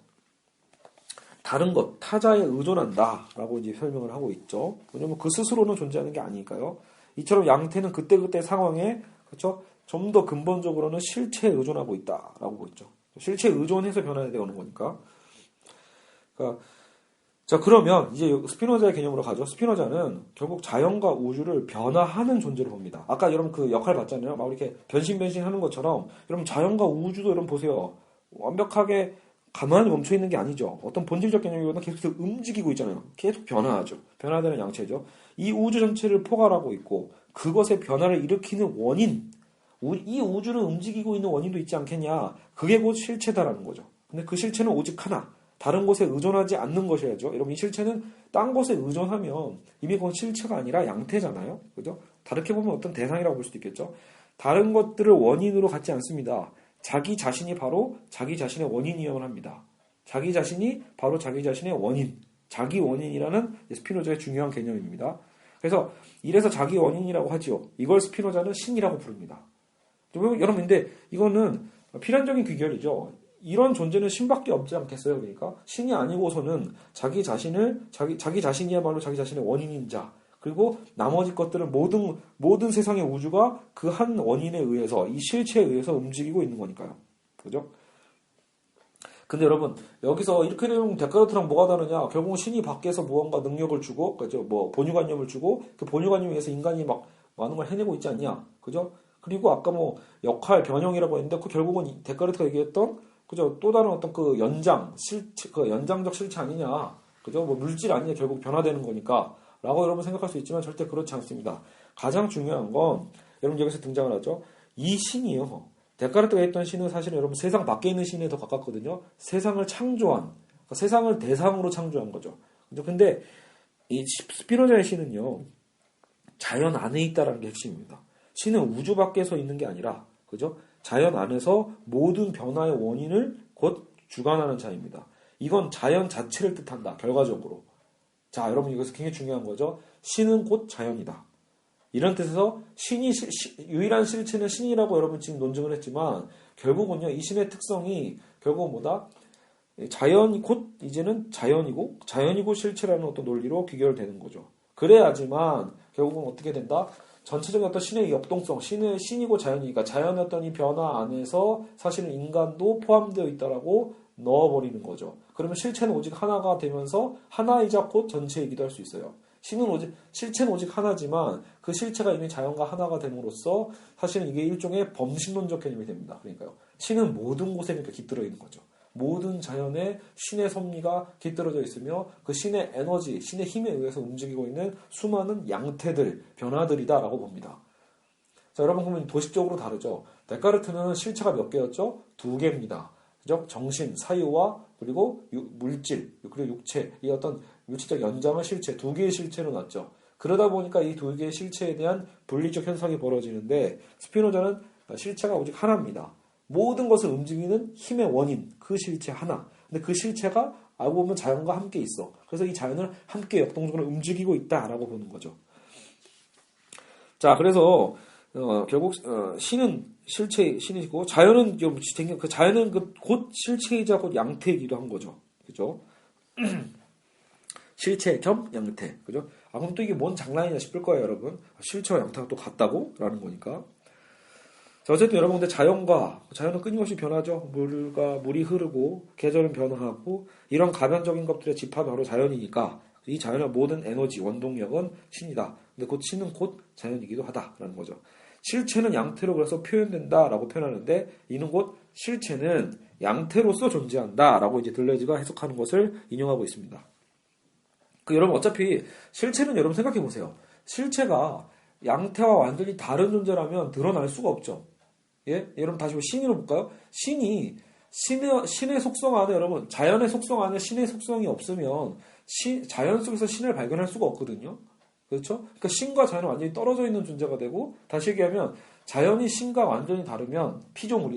다른 것, 타자에 의존한다라고 이제 설명을 하고 있죠. 왜냐면 그 스스로는 존재하는 게 아니니까요. 이처럼 양태는 그때그때 상황에 그렇죠? 좀 더 근본적으로는 실체에 의존하고 있다라고 보죠. 실체에 의존해서 변화되는 거니까. 그러니까 자, 그러면 이제 스피노자의 개념으로 가죠. 스피노자는 결국 자연과 우주를 변화하는 존재로 봅니다. 아까 여러분 그 역할 봤잖아요. 막 이렇게 변신하는 것처럼 여러분 자연과 우주도 여러분 보세요. 완벽하게 가만히 멈춰 있는 게 아니죠. 어떤 본질적 개념이보다 계속 움직이고 있잖아요. 계속 변화하죠. 변화되는 양체죠. 이 우주 전체를 포괄하고 있고 그것의 변화를 일으키는 원인, 이 우주를 움직이고 있는 원인도 있지 않겠냐. 그게 곧 실체다라는 거죠. 근데 그 실체는 오직 하나. 다른 곳에 의존하지 않는 것이야죠. 여러분 이 실체는 딴 것에 의존하면 이미 그건 실체가 아니라 양태잖아요. 그죠? 다르게 보면 어떤 대상이라고 볼 수도 있겠죠. 다른 것들을 원인으로 갖지 않습니다. 자기 자신이 바로 자기 자신의 원인이어야만 합니다. 자기 자신이 바로 자기 자신의 원인, 자기 원인이라는 스피노자의 중요한 개념입니다. 그래서 이래서 자기 원인이라고 하지요. 이걸 스피노자는 신이라고 부릅니다. 여러분 근데 이거는 필연적인 귀결이죠. 이런 존재는 신밖에 없지 않겠어요? 그러니까 신이 아니고서는 자기 자신이야말로 자기 자신의 원인인 자. 그리고 나머지 것들은 모든 세상의 우주가 그 한 원인에 의해서 이 실체에 의해서 움직이고 있는 거니까요. 그죠? 근데 여러분 여기서 이렇게 되면 데카르트랑 뭐가 다르냐? 결국은 신이 밖에서 무언가 능력을 주고, 그죠? 본유관념을 주고 그 본유관념에 의해서 인간이 막 많은 걸 해내고 있지 않냐? 그죠? 그리고 아까 역할 변형이라고 했는데 그 결국은 데카르트가 얘기했던 그죠? 또 다른 어떤 그 연장적 실체 아니냐? 그죠? 물질 아니냐? 결국 변화되는 거니까. 라고 여러분 생각할 수 있지만 절대 그렇지 않습니다. 가장 중요한 건 여러분 여기서 등장을 하죠. 이 신이요. 데카르트가 했던 신은 사실은 여러분 세상 밖에 있는 신에 더 가깝거든요. 세상을 창조한, 그러니까 세상을 대상으로 창조한 거죠. 근데 이 스피노자의 신은요. 자연 안에 있다라는 게 핵심입니다. 신은 우주 밖에서 있는 게 아니라 그죠? 자연 안에서 모든 변화의 원인을 곧 주관하는 자입니다. 이건 자연 자체를 뜻한다. 결과적으로. 자, 여러분 이것은 굉장히 중요한 거죠. 신은 곧 자연이다. 이런 뜻에서 유일한 실체는 신이라고 여러분 지금 논증을 했지만 결국은요. 이 신의 특성이 결국은 뭐다? 자연이 곧 이제는 자연이고 실체라는 어떤 논리로 귀결되는 거죠. 그래야지만 결국은 어떻게 된다? 전체적인 어떤 신의 역동성, 신이고 자연이니까 자연의 어떤 이 변화 안에서 사실은 인간도 포함되어 있다라고 넣어버리는 거죠. 그러면 실체는 오직 하나가 되면서 하나이자 곧 전체이기도 할 수 있어요. 실체는 오직 하나지만 그 실체가 이미 자연과 하나가 됨으로써 사실은 이게 일종의 범신론적 개념이 됩니다. 그러니까요. 신은 모든 곳에 그러니까 깃들어 있는 거죠. 모든 자연에 신의 섭리가 깃들어져 있으며 그 신의 에너지, 신의 힘에 의해서 움직이고 있는 수많은 양태들, 변화들이다라고 봅니다. 자, 여러분 보면 도식적으로 다르죠. 데카르트는 실체가 몇 개였죠? 2개입니다. 그죠? 정신, 사유와 그리고 물질, 그리고 육체, 이 어떤 물질적 연장을 실체, 2개의 실체로 놨죠. 그러다 보니까 이 2개의 실체에 대한 분리적 현상이 벌어지는데 스피노자는 실체가 오직 하나입니다. 모든 것을 움직이는 힘의 원인, 그 실체 하나. 근데 그 실체가 알고 보면 자연과 함께 있어. 그래서 이 자연을 함께 역동적으로 움직이고 있다라고 보는 거죠. 자, 그래서 결국 신은 신이고 자연은 곧 실체이자 곧 양태이기도 한 거죠. 그죠? 실체 겸 양태. 그죠? 아, 그럼 또 이게 뭔 장난이냐 싶을 거예요, 여러분. 실체와 양태가 또 같다고? 라는 거니까. 자, 어쨌든 여러분, 근데 자연은 끊임없이 변하죠. 물이 흐르고, 계절은 변화하고, 이런 가변적인 것들의 집합이 바로 자연이니까, 이 자연의 모든 에너지, 원동력은 신이다. 근데 곧 신은 곧 자연이기도 하다라는 거죠. 실체는 양태로 그래서 표현된다라고 표현하는데, 이는 곧 실체는 양태로서 존재한다라고 이제 들레즈가 해석하는 것을 인용하고 있습니다. 여러분, 어차피 실체는 여러분 생각해 보세요. 실체가 양태와 완전히 다른 존재라면 드러날 수가 없죠. 예? 여러분 다시 신으로 볼까요? 신의 속성 안에 여러분 자연의 속성 안에 신의 속성이 없으면 자연 속에서 신을 발견할 수가 없거든요. 그렇죠? 그러니까 신과 자연은 완전히 떨어져 있는 존재가 되고 다시 얘기하면 자연이 신과 완전히 다르면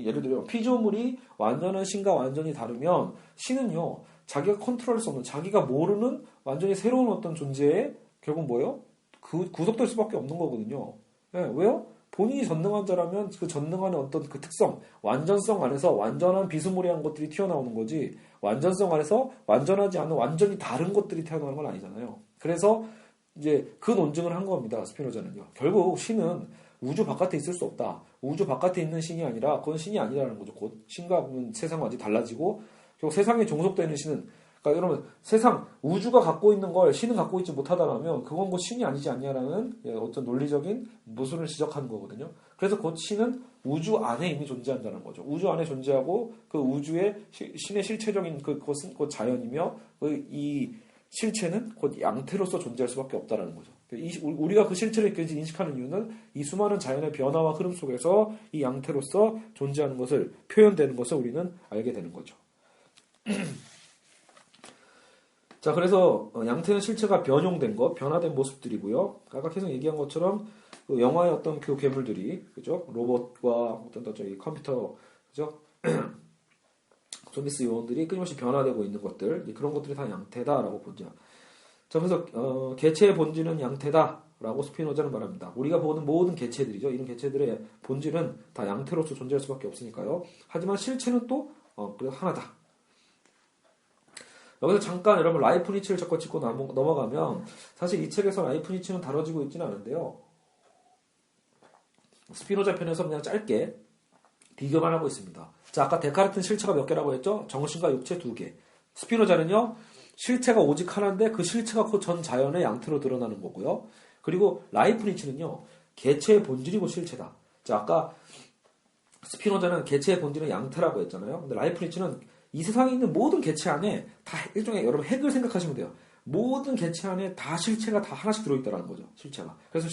예를 들어 피조물이 완전한 신과 완전히 다르면 신은요 자기가 컨트롤할 수 없는 자기가 모르는 완전히 새로운 어떤 존재에 결국 뭐예요? 구속될 수밖에 없는 거거든요. 예, 왜요? 본인이 전능한 자라면 그 전능한의 어떤 그 특성, 완전성 안에서 완전한 비스무리한 것들이 튀어나오는 거지 완전성 안에서 완전하지 않은 완전히 다른 것들이 튀어나오는 건 아니잖아요. 그래서 이제 그 논증을 한 겁니다. 스피노자는요. 결국 신은 우주 바깥에 있을 수 없다. 우주 바깥에 있는 신이 아니라 그건 신이 아니라는 거죠. 곧 신과 세상은 완전히 달라지고 결국 세상에 종속되는 신은 그러니까 여러분 우주가 갖고 있는 걸 신은 갖고 있지 못하다라면 그건 곧 신이 아니지 않냐라는 어떤 논리적인 모순을 지적하는 거거든요. 그래서 곧 신은 우주 안에 이미 존재한다는 거죠. 우주 안에 존재하고 그 우주의 신의 실체적인 그것은 곧 자연이며 이 실체는 곧 양태로서 존재할 수밖에 없다는 거죠. 우리가 그 실체를 인식하는 이유는 이 수많은 자연의 변화와 흐름 속에서 이 양태로서 존재하는 것을 표현되는 것을 우리는 알게 되는 거죠. 자, 그래서 양태는 실체가 변형된 것, 변화된 모습들이고요. 아까 계속 얘기한 것처럼 그 영화의 어떤 그 괴물들이, 그죠? 로봇과 어떤 저기 컴퓨터, 그죠? 소비스 요원들이 끊임없이 변화되고 있는 것들, 그런 것들이 다 양태다라고 보죠. 자, 그래서 개체의 본질은 양태다라고 스피노자는 말합니다. 우리가 보는 모든 개체들이죠. 이런 개체들의 본질은 다 양태로서 존재할 수밖에 없으니까요. 하지만 실체는 또 그래도 하나다. 여기서 잠깐 여러분 라이프니츠를 자꾸 짚고 넘어가면 사실 이 책에서 라이프니츠는 다뤄지고 있지는 않은데요. 스피노자 편에서 그냥 짧게 비교만 하고 있습니다. 자, 아까 데카르트는 실체가 몇 개라고 했죠? 정신과 육체 2개. 스피노자는요. 실체가 오직 하나인데 그 실체가 그 전 자연의 양태로 드러나는 거고요. 그리고 라이프니츠는요. 개체의 본질이고 실체다. 자, 아까 스피노자는 개체의 본질은 양태라고 했잖아요. 근데 라이프니츠는 이 세상에 있는 모든 개체 안에 다 일종의 여러분 핵을 생각하시면 돼요. 모든 개체 안에 다 실체가 다 하나씩 들어있다는 거죠. 실체가. 그래서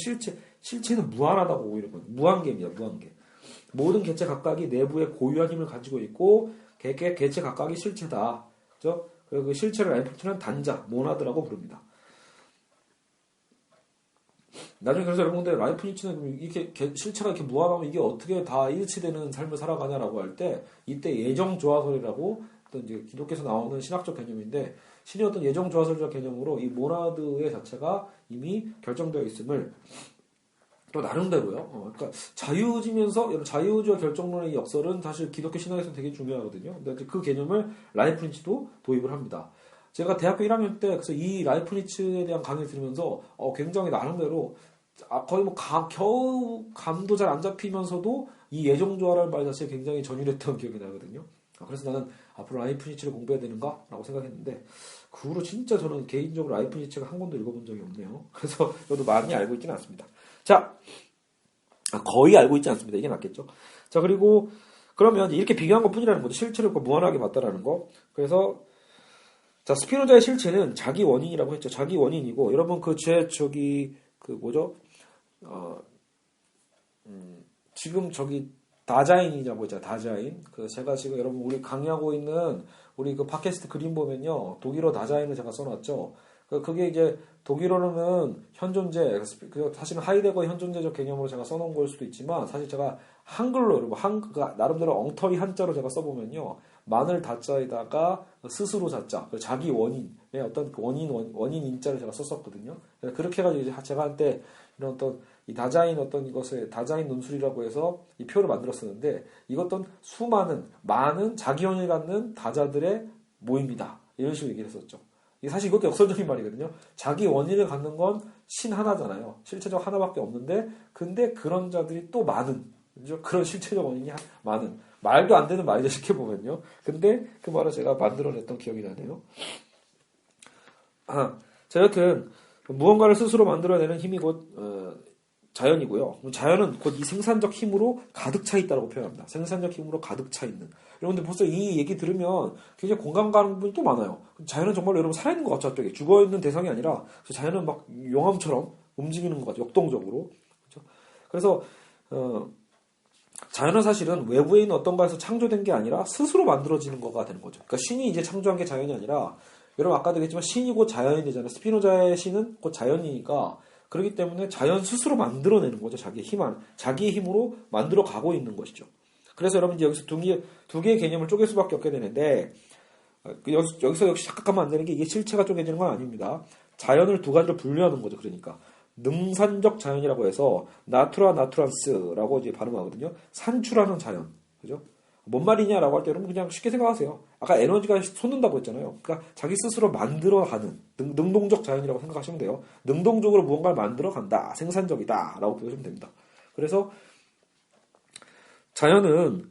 실체는 무한하다고 오히려 무한계입니다. 무한계. 모든 개체 각각이 내부에 고유한 힘을 가지고 있고 개체 각각이 실체다. 그죠? 그리고 그 실체를 라이프니츠는 단자, 모나드라고 부릅니다. 나중에 그래서 여러분들 라이프니츠는 이렇게 실체가 이렇게 무한하면 이게 어떻게 다 일치되는 삶을 살아가냐라고 할 때 이때 예정조화설이라고 어떤 이제 기독교에서 나오는 신학적 개념인데 신의 어떤 예정조화설적 개념으로 이 모나드의 자체가 이미 결정되어 있음을 또 나름대로요. 그러니까 자유주의와 결정론의 역설은 사실 기독교 신학에서 되게 중요하거든요. 근데 그 개념을 라이프니츠도 도입을 합니다. 제가 대학교 1학년 때 그래서 이 라이프니츠에 대한 강의를 들으면서 굉장히 나름대로 거의 뭐 겨우 감도 잘 안 잡히면서도 이 예정조화라는 말 자체에 굉장히 전율했던 기억이 나거든요. 그래서 나는 앞으로 라이프니츠를 공부해야 되는가? 라고 생각했는데 그 후로 진짜 저는 개인적으로 라이프니츠가 한 권도 읽어본 적이 없네요. 그래서 저도 많이 알고 있지는 않습니다. 자, 거의 알고 있지 않습니다. 이게 낫겠죠. 자, 그리고 그러면 이렇게 비교한 것 뿐이라는 거죠. 실체를 무한하게 봤다라는 거. 그래서 자, 스피노자의 실체는 자기 원인이라고 했죠. 자기 원인이고 여러분 지금 저기 다자인이라고 했잖아요. 다자인. 제가 지금 여러분 우리 강의하고 있는 우리 그 팟캐스트 그림 보면요. 독일어 다자인을 제가 써놨죠. 그게 이제 독일어로는 현존재, 사실은 하이데거의 현존재적 개념으로 제가 써놓은 걸 수도 있지만 사실 제가 한글로 여러분 나름대로 엉터리 한자로 제가 써보면요. 마늘 다자에다가 스스로 자자, 자기 원인의 어떤 원인 인자를 제가 썼었거든요. 그렇게 해가지고 제가 한때 이런 어떤 이 다자인 어떤 이것을 다자인 논술이라고 해서 이 표를 만들었었는데 이것도 많은 자기 원인을 갖는 다자들의 모임이다. 이런 식으로 얘기를 했었죠. 사실 이것도 역설적인 말이거든요. 자기 원인을 갖는 건 신 하나잖아요. 실체적 하나밖에 없는데, 근데 그런 자들이 또 많은, 그죠? 그런 실체적 원인이 많은. 말도 안 되는 말이죠, 쉽게 보면요. 근데 그 말을 제가 만들어냈던 기억이 나네요. 자, 여튼, 무언가를 스스로 만들어내는 힘이 곧, 자연이고요. 자연은 곧 이 생산적 힘으로 가득 차 있다고 표현합니다. 생산적 힘으로 가득 차 있는. 여러분들 벌써 이 얘기 들으면 굉장히 공감 가는 분이 또 많아요. 자연은 정말 여러분 살아있는 것 같죠, 저쪽에. 죽어있는 대상이 아니라 자연은 막 용암처럼 움직이는 것 같죠, 역동적으로. 그렇죠? 그래서 자연은 사실은 외부에 있는 어떤 것에서 창조된 게 아니라 스스로 만들어지는 거가 되는 거죠. 그러니까 신이 이제 창조한 게 자연이 아니라, 여러분 아까도 얘기했지만 신이 곧 자연이 되잖아요. 스피노자의 신은 곧 자연이니까, 그렇기 때문에 자연 스스로 만들어내는 거죠. 자기의 힘으로 만들어 가고 있는 것이죠. 그래서 여러분 이제 여기서 두 개의 개념을 쪼갤 수밖에 없게 되는데, 여기서 역시 착각하면 안 되는 게 이게 실체가 쪼개지는 건 아닙니다. 자연을 두 가지로 분류하는 거죠. 그러니까 능산적 자연이라고 해서 나투라 나투란스라고 이제 발음하거든요. 산출하는 자연, 그죠? 뭔 말이냐라고 할 때 여러분 그냥 쉽게 생각하세요. 아까 에너지가 솟는다고 했잖아요. 그러니까 자기 스스로 만들어가는 능동적 자연이라고 생각하시면 돼요. 능동적으로 무언가를 만들어간다, 생산적이다라고 보시면 됩니다. 그래서 자연은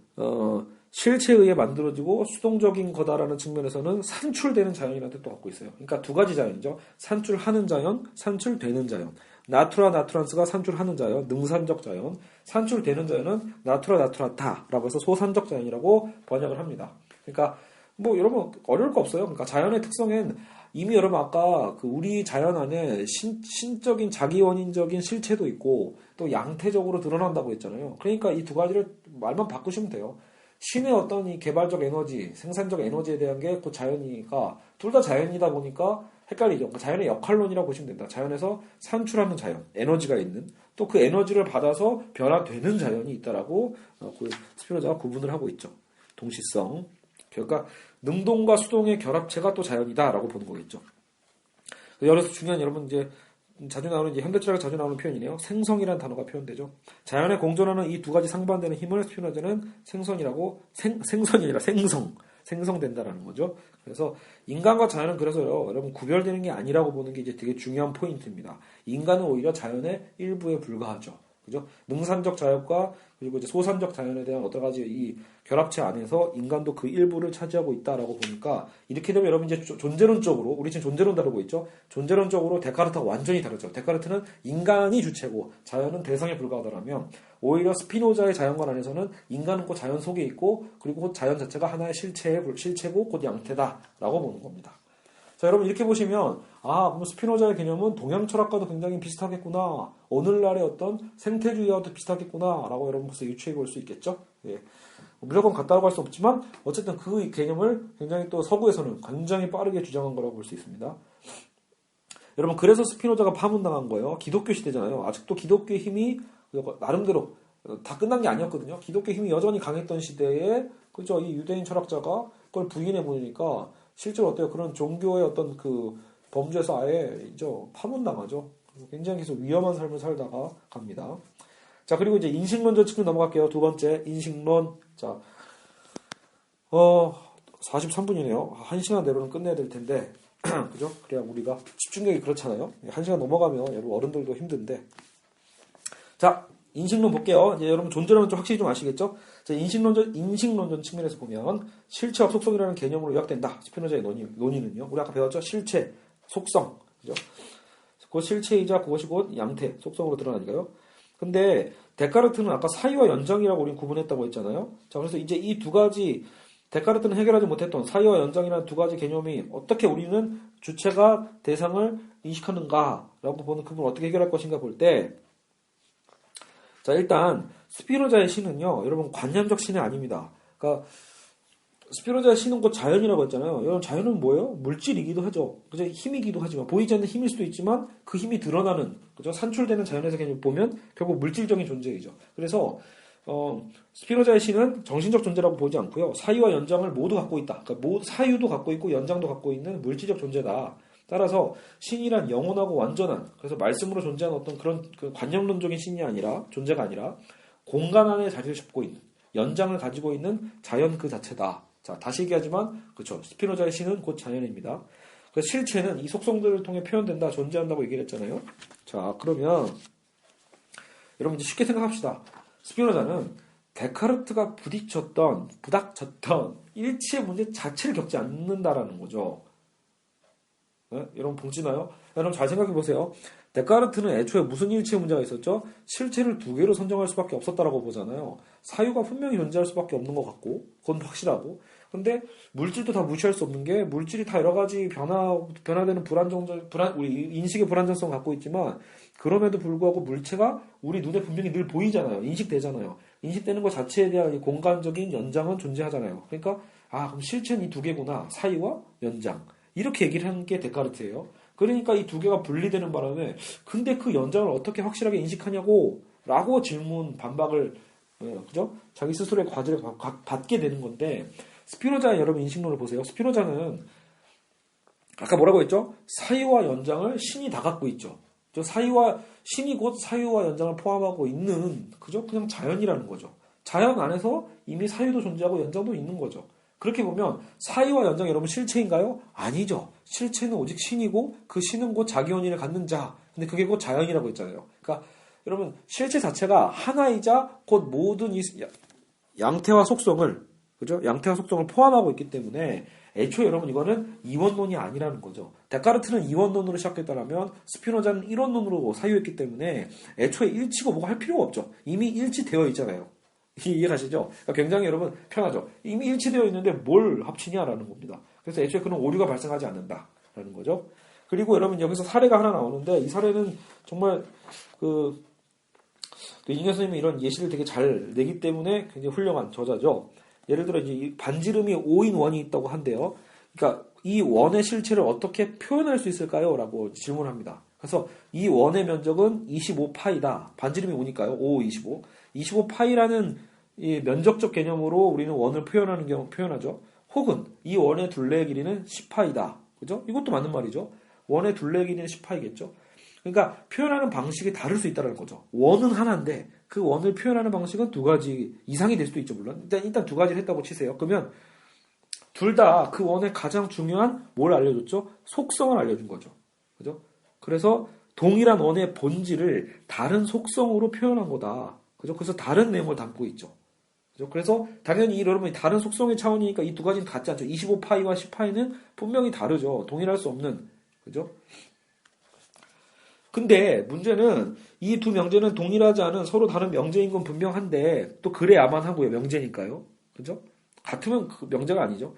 실체에 의해 만들어지고 수동적인 거다라는 측면에서는 산출되는 자연이라는 뜻도 갖고 있어요. 그러니까 두 가지 자연이죠. 산출하는 자연, 산출되는 자연. 나투라 나투란스가 산출하는 자연, 능산적 자연. 산출되는 자연은 나투라 나투라타라고 해서 소산적 자연이라고 번역을 합니다. 그러니까 뭐 여러분 어려울 거 없어요. 그러니까 자연의 특성엔 이미 여러분 아까 그 우리 자연 안에 신적인 자기 원인적인 실체도 있고 또 양태적으로 드러난다고 했잖아요. 그러니까 이 두 가지를 말만 바꾸시면 돼요. 신의 어떤 이 개발적 에너지, 생산적 에너지에 대한 게 그 자연이니까 둘 다 자연이다 보니까 헷갈리죠. 그러니까 자연의 역할론이라고 보시면 됩니다. 자연에서 산출하는 자연, 에너지가 있는, 또 그 에너지를 받아서 변화되는 자연이 있다라고 그 스피노자가 구분을 하고 있죠. 동시성. 그러니까 능동과 수동의 결합체가 또 자연이다라고 보는 거겠죠. 그래서 중요한 여러분 이제 자주 나오는 이제 현대철학에 자주 나오는 표현이네요. 생성이라는 단어가 표현되죠. 자연에 공존하는 이 두 가지 상반되는 힘을 스피노자는 생성이라고 생선이 아니라 생성된다라는 거죠. 그래서 인간과 자연은 그래서요, 여러분 구별되는 게 아니라고 보는 게 이제 되게 중요한 포인트입니다. 인간은 오히려 자연의 일부에 불과하죠. 그죠? 능산적 자연과 그리고 이제 소산적 자연에 대한 여러 가지 이 결합체 안에서 인간도 그 일부를 차지하고 있다라고 보니까 이렇게 되면 여러분 이제 존재론적으로 우리 지금 존재론 다루고 있죠. 존재론적으로 데카르트가 완전히 다르죠. 데카르트는 인간이 주체고 자연은 대상에 불과하다라면 오히려 스피노자의 자연관 안에서는 인간은 곧 자연 속에 있고 그리고 곧 자연 자체가 하나의 실체고 곧 양태다라고 보는 겁니다. 자, 여러분 이렇게 보시면 그럼 스피노자의 개념은 동양 철학과도 굉장히 비슷하겠구나. 오늘날의 어떤 생태주의와도 비슷하겠구나라고 여러분 벌써 유추해 볼 수 있겠죠. 예. 무조건 같다고 할 수 없지만 어쨌든 그 개념을 굉장히 또 서구에서는 굉장히 빠르게 주장한 거라고 볼 수 있습니다. 여러분 그래서 스피노자가 파문당한 거예요. 기독교 시대잖아요. 아직도 기독교의 힘이 나름대로 다 끝난 게 아니었거든요. 기독교의 힘이 여전히 강했던 시대에 그죠? 이 유대인 철학자가 그걸 부인해 보니까 실제로 어때요? 그런 종교의 어떤 그 범죄에서 아예 이제 파문당하죠. 굉장히 계속 위험한 삶을 살다가 갑니다. 자, 그리고 이제 인식론적 측면 넘어갈게요. 두 번째, 인식론. 자, 43분이네요. 1시간 내로는 끝내야 될 텐데, 그죠? 그래야 우리가 집중력이 그렇잖아요. 1시간 넘어가면 여러분 어른들도 힘든데. 자, 인식론 볼게요. 이제 여러분 존재론은 좀 확실히 좀 아시겠죠? 자, 인식론적 측면에서 보면 실체와 속성이라는 개념으로 요약된다. 스피노자의 논의는요. 우리 아까 배웠죠? 실체, 속성, 그죠? 그 실체이자 그것이 곧 양태, 속성으로 드러나니까요. 근데 데카르트는 아까 사이와 연장이라고 우리는 구분했다고 했잖아요. 자, 그래서 이제 이 두 가지 데카르트는 해결하지 못했던 사이와 연장이라는 두 가지 개념이 어떻게 우리는 주체가 대상을 인식하는가라고 보는 그 부분을 어떻게 해결할 것인가 볼 때, 자, 일단 스피노자의 신은요, 여러분 관념적 신이 아닙니다. 그러니까 스피노자의 신은 곧 자연이라고 했잖아요. 여러분 자연은 뭐예요? 물질이기도 하죠. 그죠? 힘이기도 하지만 보이지 않는 힘일 수도 있지만 그 힘이 드러나는, 그죠? 산출되는 자연에서 개념 보면 결국 물질적인 존재이죠. 그래서 스피노자의 신은 정신적 존재라고 보지 않고요, 사유와 연장을 모두 갖고 있다. 그러니까 사유도 갖고 있고 연장도 갖고 있는 물질적 존재다. 따라서 신이란 영원하고 완전한, 그래서 말씀으로 존재하는 어떤 그런 그 관념론적인 신이 아니라, 존재가 아니라 공간 안에 자리를 잡고 있는, 연장을 가지고 있는 자연 그 자체다. 자, 다시 얘기하지만 그렇죠. 스피노자의 신은 곧 자연입니다. 그래서 실체는 이 속성들을 통해 표현된다, 존재한다고 얘기를 했잖아요. 자, 그러면 여러분 이제 쉽게 생각합시다. 스피노자는 데카르트가 부닥쳤던 일치의 문제 자체를 겪지 않는다라는 거죠. 네? 여러분 보시나요? 여러분 잘 생각해 보세요. 데카르트는 애초에 무슨 일치의 문제가 있었죠? 실체를 두 개로 선정할 수밖에 없었다라고 보잖아요. 사유가 분명히 존재할 수밖에 없는 것 같고, 그건 확실하고. 근데 물질도 다 무시할 수 없는 게, 물질이 다 여러 가지 변화되는 우리 인식의 불안정성을 갖고 있지만, 그럼에도 불구하고 물체가 우리 눈에 분명히 늘 보이잖아요. 인식되잖아요. 인식되는 것 자체에 대한 공간적인 연장은 존재하잖아요. 그러니까 그럼 실체는 이 두 개구나. 사유와 연장. 이렇게 얘기를 하는 게 데카르트예요. 그러니까 이 두 개가 분리되는 바람에 근데 그 연장을 어떻게 확실하게 인식하냐고 라고 반박을 그죠? 자기 스스로의 과제를 받게 되는 건데 스피노자의 여러분 인식론을 보세요. 스피노자는 아까 뭐라고 했죠? 사유와 연장을 신이 다 갖고 있죠. 신이 곧 사유와 연장을 포함하고 있는 그죠? 그냥 자연이라는 거죠. 자연 안에서 이미 사유도 존재하고 연장도 있는 거죠. 그렇게 보면 사유와 연장 여러분 실체인가요? 아니죠. 실체는 오직 신이고 그 신은 곧 자기 원인을 갖는 자. 근데 그게 곧 자연이라고 했잖아요. 그러니까 여러분 실체 자체가 하나이자 곧 모든 이 양태와 속성을 그죠? 양태와 속성을 포함하고 있기 때문에 애초에 여러분 이거는 이원론이 아니라는 거죠. 데카르트는 이원론으로 시작했다면 스피노자는 일원론으로 사유했기 때문에 애초에 일치고 뭐가 할 필요가 없죠. 이미 일치되어 있잖아요. 이해가시죠? 그러니까 굉장히 여러분 편하죠. 이미 일치되어 있는데 뭘 합치냐라는 겁니다. 그래서 애초에 그런 오류가 발생하지 않는다라는 거죠. 그리고 여러분 여기서 사례가 하나 나오는데 이 사례는 정말 이인경 선생님이 이런 예시를 되게 잘 내기 때문에 굉장히 훌륭한 저자죠. 예를 들어 이제 반지름이 5인 원이 있다고 한대요. 그러니까 이 원의 실체를 어떻게 표현할 수 있을까요? 라고 질문합니다. 그래서 이 원의 면적은 25파이다. 반지름이 5니까요. 5, 25. 25파이라는 이 면적적 개념으로 우리는 원을 표현하죠. 혹은 이 원의 둘레의 길이는 10파이다. 그죠? 이것도 맞는 말이죠. 원의 둘레의 길이는 10파이겠죠. 그러니까 표현하는 방식이 다를 수 있다는 거죠. 원은 하나인데 그 원을 표현하는 방식은 두 가지 이상이 될 수도 있죠. 물론 일단 두 가지를 했다고 치세요. 그러면 둘 다 그 원의 가장 중요한 뭘 알려줬죠? 속성을 알려준 거죠. 그죠? 그래서 동일한 원의 본질을 다른 속성으로 표현한 거다. 그죠? 그래서 다른 내용을 담고 있죠. 그죠? 그래서 당연히 여러분이 다른 속성의 차원이니까 이 두 가지는 같지 않죠. 25파이와 10파이는 분명히 다르죠. 동일할 수 없는. 그죠? 근데 문제는 이 두 명제는 동일하지 않은 서로 다른 명제인 건 분명한데 또 그래야만 하고요. 명제니까요. 그죠? 같으면 그 명제가 아니죠.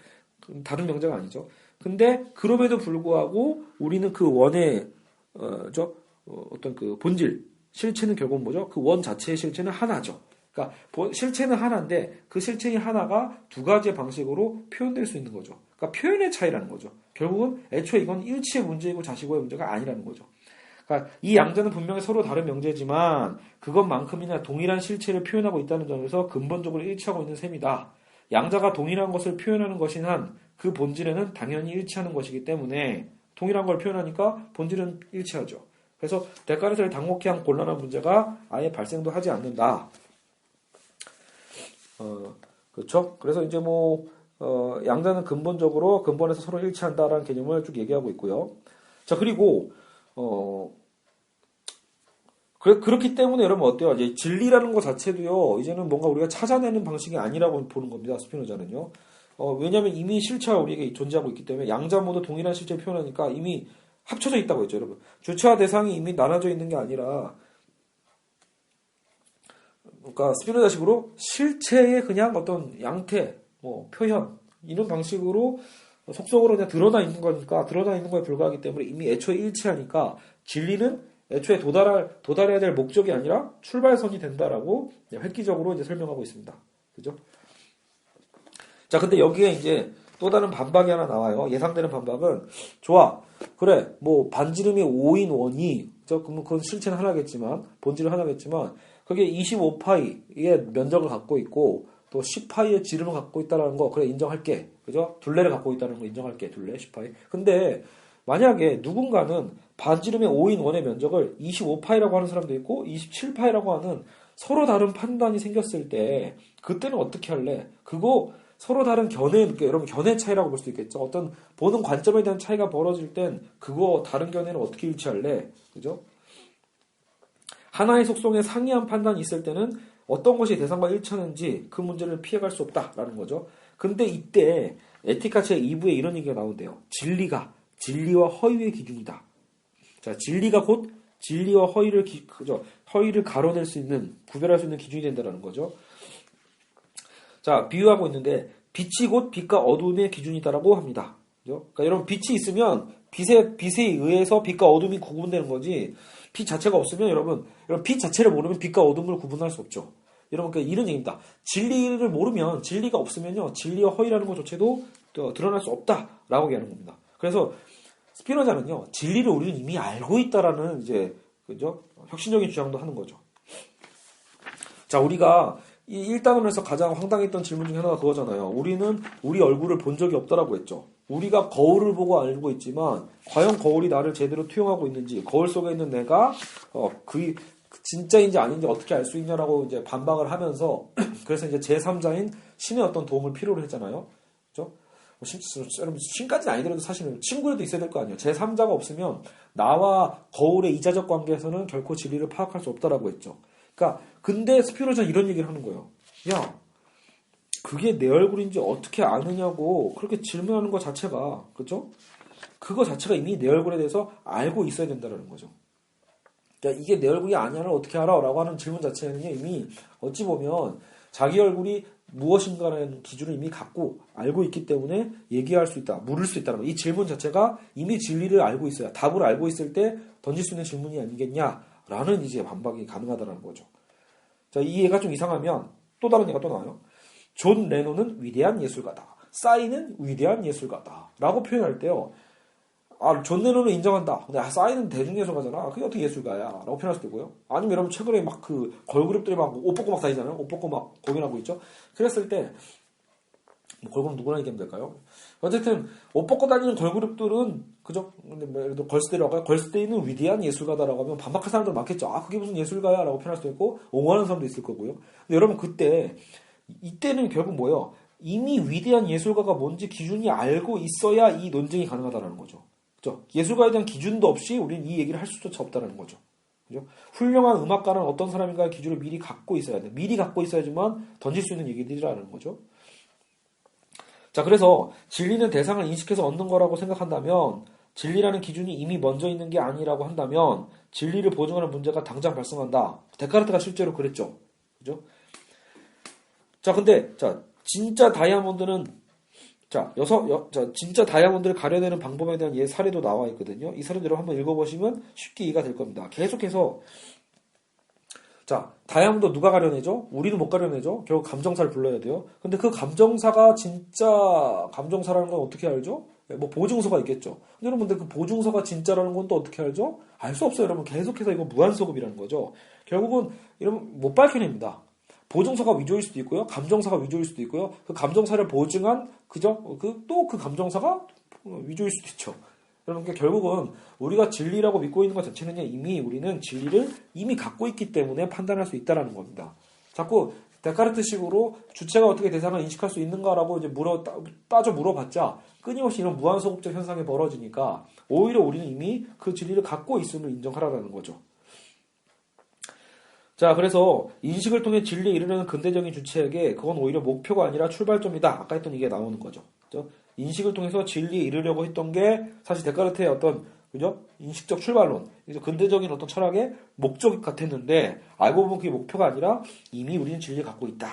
다른 명제가 아니죠. 근데 그럼에도 불구하고 우리는 그 원의 어떤 그 본질 실체는 결국 뭐죠? 그 원 자체의 실체는 하나죠. 그러니까 실체는 하나인데 그 실체의 하나가 두 가지의 방식으로 표현될 수 있는 거죠. 그러니까 표현의 차이라는 거죠. 결국은 애초에 이건 일치의 문제이고 자시고의 문제가 아니라는 거죠. 그러니까 이 양자는 분명히 서로 다른 명제지만 그것만큼이나 동일한 실체를 표현하고 있다는 점에서 근본적으로 일치하고 있는 셈이다. 양자가 동일한 것을 표현하는 것인 한 그 본질에는 당연히 일치하는 것이기 때문에 동일한 걸 표현하니까 본질은 일치하죠. 그래서 데카르트를 당혹케 한 곤란한 문제가 아예 발생도 하지 않는다. 그렇죠? 그래서 이제 양자는 근본에서 서로 일치한다라는 개념을 쭉 얘기하고 있고요. 자, 그리고 그렇기 때문에 여러분 어때요? 이제 진리라는 것 자체도요, 이제는 뭔가 우리가 찾아내는 방식이 아니라고 보는 겁니다. 스피노자는요. 왜냐하면 이미 실체가 우리에게 존재하고 있기 때문에 양자 모두 동일한 실체를 표현하니까 이미 합쳐져 있다고 했죠, 여러분. 주체와 대상이 이미 나눠져 있는 게 아니라, 그러니까 스피노자식으로 실체의 그냥 어떤 양태, 표현 이런 방식으로 속성으로 그냥 드러나 있는 거니까 드러나 있는 거에 불과하기 때문에 이미 애초에 일치하니까 진리는 애초에 도달해야 될 목적이 아니라 출발선이 된다라고 획기적으로 이제 설명하고 있습니다. 그죠? 자, 근데 여기에 이제 또 다른 반박이 하나 나와요. 예상되는 반박은 좋아. 그래. 반지름이 5인 원이 그럼 그건 실체는 하나겠지만 본질은 하나겠지만 그게 25파이의 면적을 갖고 있고 또 10파이의 지름을 갖고 있다는 거 그래 인정할게. 그죠? 둘레를 갖고 있다는 거 인정할게. 둘레 10파이. 근데 만약에 누군가는 반지름의 5인 원의 면적을 25파이라고 하는 사람도 있고 27파이라고 하는 서로 다른 판단이 생겼을 때 그때는 어떻게 할래? 그거 서로 다른 그러니까 여러분 견해 차이라고 볼 수 있겠죠. 어떤 보는 관점에 대한 차이가 벌어질 땐 그거 다른 견해는 어떻게 일치할래? 그죠? 하나의 속성에 상이한 판단이 있을 때는 어떤 것이 대상과 일치하는지 그 문제를 피해갈 수 없다라는 거죠. 근데 이때 에티카 제2부에 이런 얘기가 나온대요. 진리와 허위의 기준이다. 자, 진리가 곧 진리와 허위를 가려낼 수 있는, 구별할 수 있는 기준이 된다는 거죠. 자, 비유하고 있는데 빛이 곧 빛과 어둠의 기준이다라고 합니다. 그죠? 그러니까 여러분 빛이 있으면 빛에 의해서 빛과 어둠이 구분되는 거지. 빛 자체가 없으면 여러분 빛 자체를 모르면 빛과 어둠을 구분할 수 없죠. 여러분 그러니까 이런 얘기입니다. 진리를 모르면 진리가 없으면요 진리와 허위라는 것조차도 드러날 수 없다라고 얘기하는 겁니다. 그래서 스피노자는요 진리를 우리는 이미 알고 있다라는 이제 그죠 혁신적인 주장도 하는 거죠. 자 우리가 이 1단원에서 가장 황당했던 질문 중에 하나가 그거잖아요. 우리는 우리 얼굴을 본 적이 없다라고 했죠. 우리가 거울을 보고 알고 있지만 과연 거울이 나를 제대로 투영하고 있는지 거울 속에 있는 내가 그 진짜인지 아닌지 어떻게 알 수 있냐라고 이제 반박을 하면서 그래서 이제 제3자인 신의 어떤 도움을 필요로 했잖아요. 그죠? 여러분 신까지는 아니더라도 사실은 친구라도 있어야 될 거 아니에요. 제3자가 없으면 나와 거울의 이자적 관계에서는 결코 진리를 파악할 수 없다라고 했죠. 그러니까 근데 스피노자는 이런 얘기를 하는 거예요. 야, 그게 내 얼굴인지 어떻게 아느냐고 그렇게 질문하는 것 자체가 그렇죠? 그거 자체가 이미 내 얼굴에 대해서 알고 있어야 된다는 거죠. 그러니까 이게 내 얼굴이 아니야를 어떻게 알아? 라고 하는 질문 자체는 이미 어찌 보면 자기 얼굴이 무엇인가라는 기준을 이미 갖고 알고 있기 때문에 얘기할 수 있다, 물을 수 있다는 거. 이 질문 자체가 이미 진리를 알고 있어야 답을 알고 있을 때 던질 수 있는 질문이 아니겠냐라는 이제 반박이 가능하다는 거죠. 자, 이 얘가 좀 이상하면 또 다른 얘가 또 나와요. 존 레논은 위대한 예술가다. 싸이는 위대한 예술가다. 라고 표현할 때요. 존 레논은 인정한다. 근데 싸이는 대중예술가잖아. 그게 어떻게 예술가야? 라고 표현할 수도 있고요. 아니면 여러분 최근에 막 그 걸그룹들이 막 옷 벗고 막 다니잖아요. 옷 벗고 막 공연하고 있죠. 그랬을 때 걸그룹 누구나 얘기하면 될까요? 어쨌든 옷 벗고 다니는 걸그룹들은 그죠? 근데 뭐 예를 들어 걸스데이라고 할까요? 걸스데이는 위대한 예술가다라고 하면 반박할 사람들 많겠죠. 그게 무슨 예술가야? 라고 표현할 수도 있고 옹호하는 사람도 있을 거고요. 근데 여러분 이때는 결국 뭐예요? 이미 위대한 예술가가 뭔지 기준이 알고 있어야 이 논쟁이 가능하다는 거죠. 그죠? 예술가에 대한 기준도 없이 우리는 이 얘기를 할 수조차 없다는 거죠. 그죠? 훌륭한 음악가는 어떤 사람인가의 기준을 미리 갖고 있어야 돼. 미리 갖고 있어야지만 던질 수 있는 얘기들이라는 거죠. 자, 그래서 진리는 대상을 인식해서 얻는 거라고 생각한다면 진리라는 기준이 이미 먼저 있는 게 아니라고 한다면 진리를 보증하는 문제가 당장 발생한다. 데카르트가 실제로 그랬죠. 그죠? 자, 근데 진짜 다이아몬드는 진짜 다이아몬드를 가려내는 방법에 대한 사례도 나와 있거든요. 이 사례들을 한번 읽어보시면 쉽게 이해가 될 겁니다. 계속해서 다이아몬드 누가 가려내죠? 우리는 못 가려내죠. 결국 감정사를 불러야 돼요. 근데 그 감정사가 진짜 감정사라는 건 어떻게 알죠? 뭐 보증서가 있겠죠. 근데 여러분들 그 보증서가 진짜라는 건 또 어떻게 알죠? 알 수 없어요. 여러분 계속해서 이거 무한소급이라는 거죠. 결국은 여러분 못 밝혀냅니다. 보증서가 위조일 수도 있고요. 감정사가 위조일 수도 있고요. 그 감정사를 보증한 또 그 감정사가 위조일 수도 있죠. 여러분 결국은 우리가 진리라고 믿고 있는 것 자체는 이미 우리는 진리를 이미 갖고 있기 때문에 판단할 수 있다는 겁니다. 자꾸 데카르트식으로 주체가 어떻게 대상을 인식할 수 있는가라고 이제 따져 물어봤자 끊임없이 이런 무한소급적 현상이 벌어지니까 오히려 우리는 이미 그 진리를 갖고 있음을 인정하라는 거죠. 자, 그래서 인식을 통해 진리에 이르려는 근대적인 주체에게 그건 오히려 목표가 아니라 출발점이다. 아까 했던 이게 나오는 거죠. 그죠? 인식을 통해서 진리에 이르려고 했던 게 사실 데카르트의 어떤 그죠? 인식적 출발론, 근대적인 어떤 철학의 목적 같았는데 알고 보면 그게 목표가 아니라 이미 우리는 진리를 갖고 있다.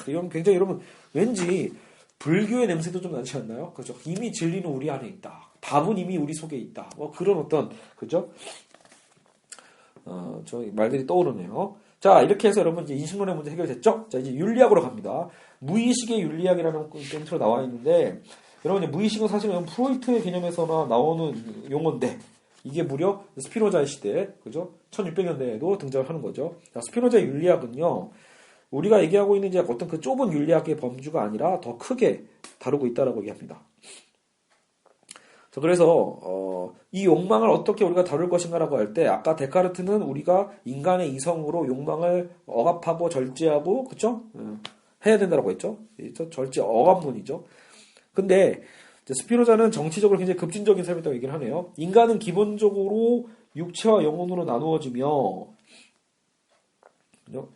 이건 굉장히 여러분 왠지 불교의 냄새도 좀 나지 않나요? 그죠? 이미 진리는 우리 안에 있다. 답은 이미 우리 속에 있다. 뭐 그런 어떤 그죠? 저 말들이 떠오르네요. 자, 이렇게 해서 여러분 이제 인식론의 문제 해결됐죠? 자, 이제 윤리학으로 갑니다. 무의식의 윤리학이라는 멘트로 나와 있는데, 여러분 이제 무의식은 사실은 프로이트의 개념에서나 나오는 용어인데, 이게 무려 스피노자의 시대, 그죠? 1600년대에도 등장을 하는 거죠. 자, 스피노자의 윤리학은요, 우리가 얘기하고 있는 이제 어떤 그 좁은 윤리학의 범주가 아니라 더 크게 다루고 있다라고 얘기합니다. 그래서 이 욕망을 어떻게 우리가 다룰 것인가라고 할 때 아까 데카르트는 우리가 인간의 이성으로 욕망을 억압하고 절제하고 그쵸? 해야 된다고 했죠. 절제 어감론이죠. 근데 스피노자는 정치적으로 굉장히 급진적인 삶이라고 얘기를 하네요. 인간은 기본적으로 육체와 영혼으로 나누어지며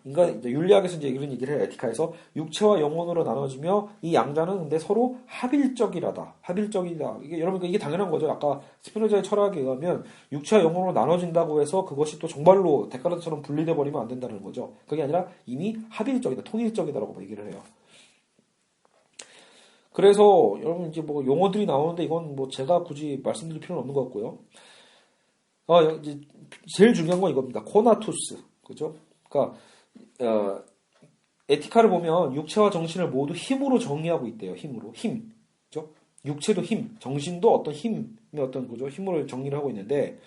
인간 윤리학에서 이제 이런 얘기를 해요. 에티카에서 육체와 영혼으로 나눠지며 이 양자는 근데 서로 합일적이라다. 합일적이다. 이게 여러분 이게 당연한 거죠. 아까 스피노자의 철학에 의하면 육체와 영혼으로 나눠진다고 해서 그것이 또 정말로 데카르트처럼 분리돼 버리면 안 된다는 거죠. 그게 아니라 이미 합일적이다, 통일적이다라고 얘기를 해요. 그래서 여러분 이제 뭐 용어들이 나오는데 이건 뭐 제가 굳이 말씀드릴 필요는 없는 것 같고요. 이제 제일 중요한 건 이겁니다. 코나투스, 그죠? 그러니까 에티카를 보면 육체와 정신을 모두 힘으로 정의하고 있대요. 힘으로, 힘, 그죠? 육체도 힘, 정신도 어떤 힘의 어떤 거죠? 힘으로 정리를 하고 있는데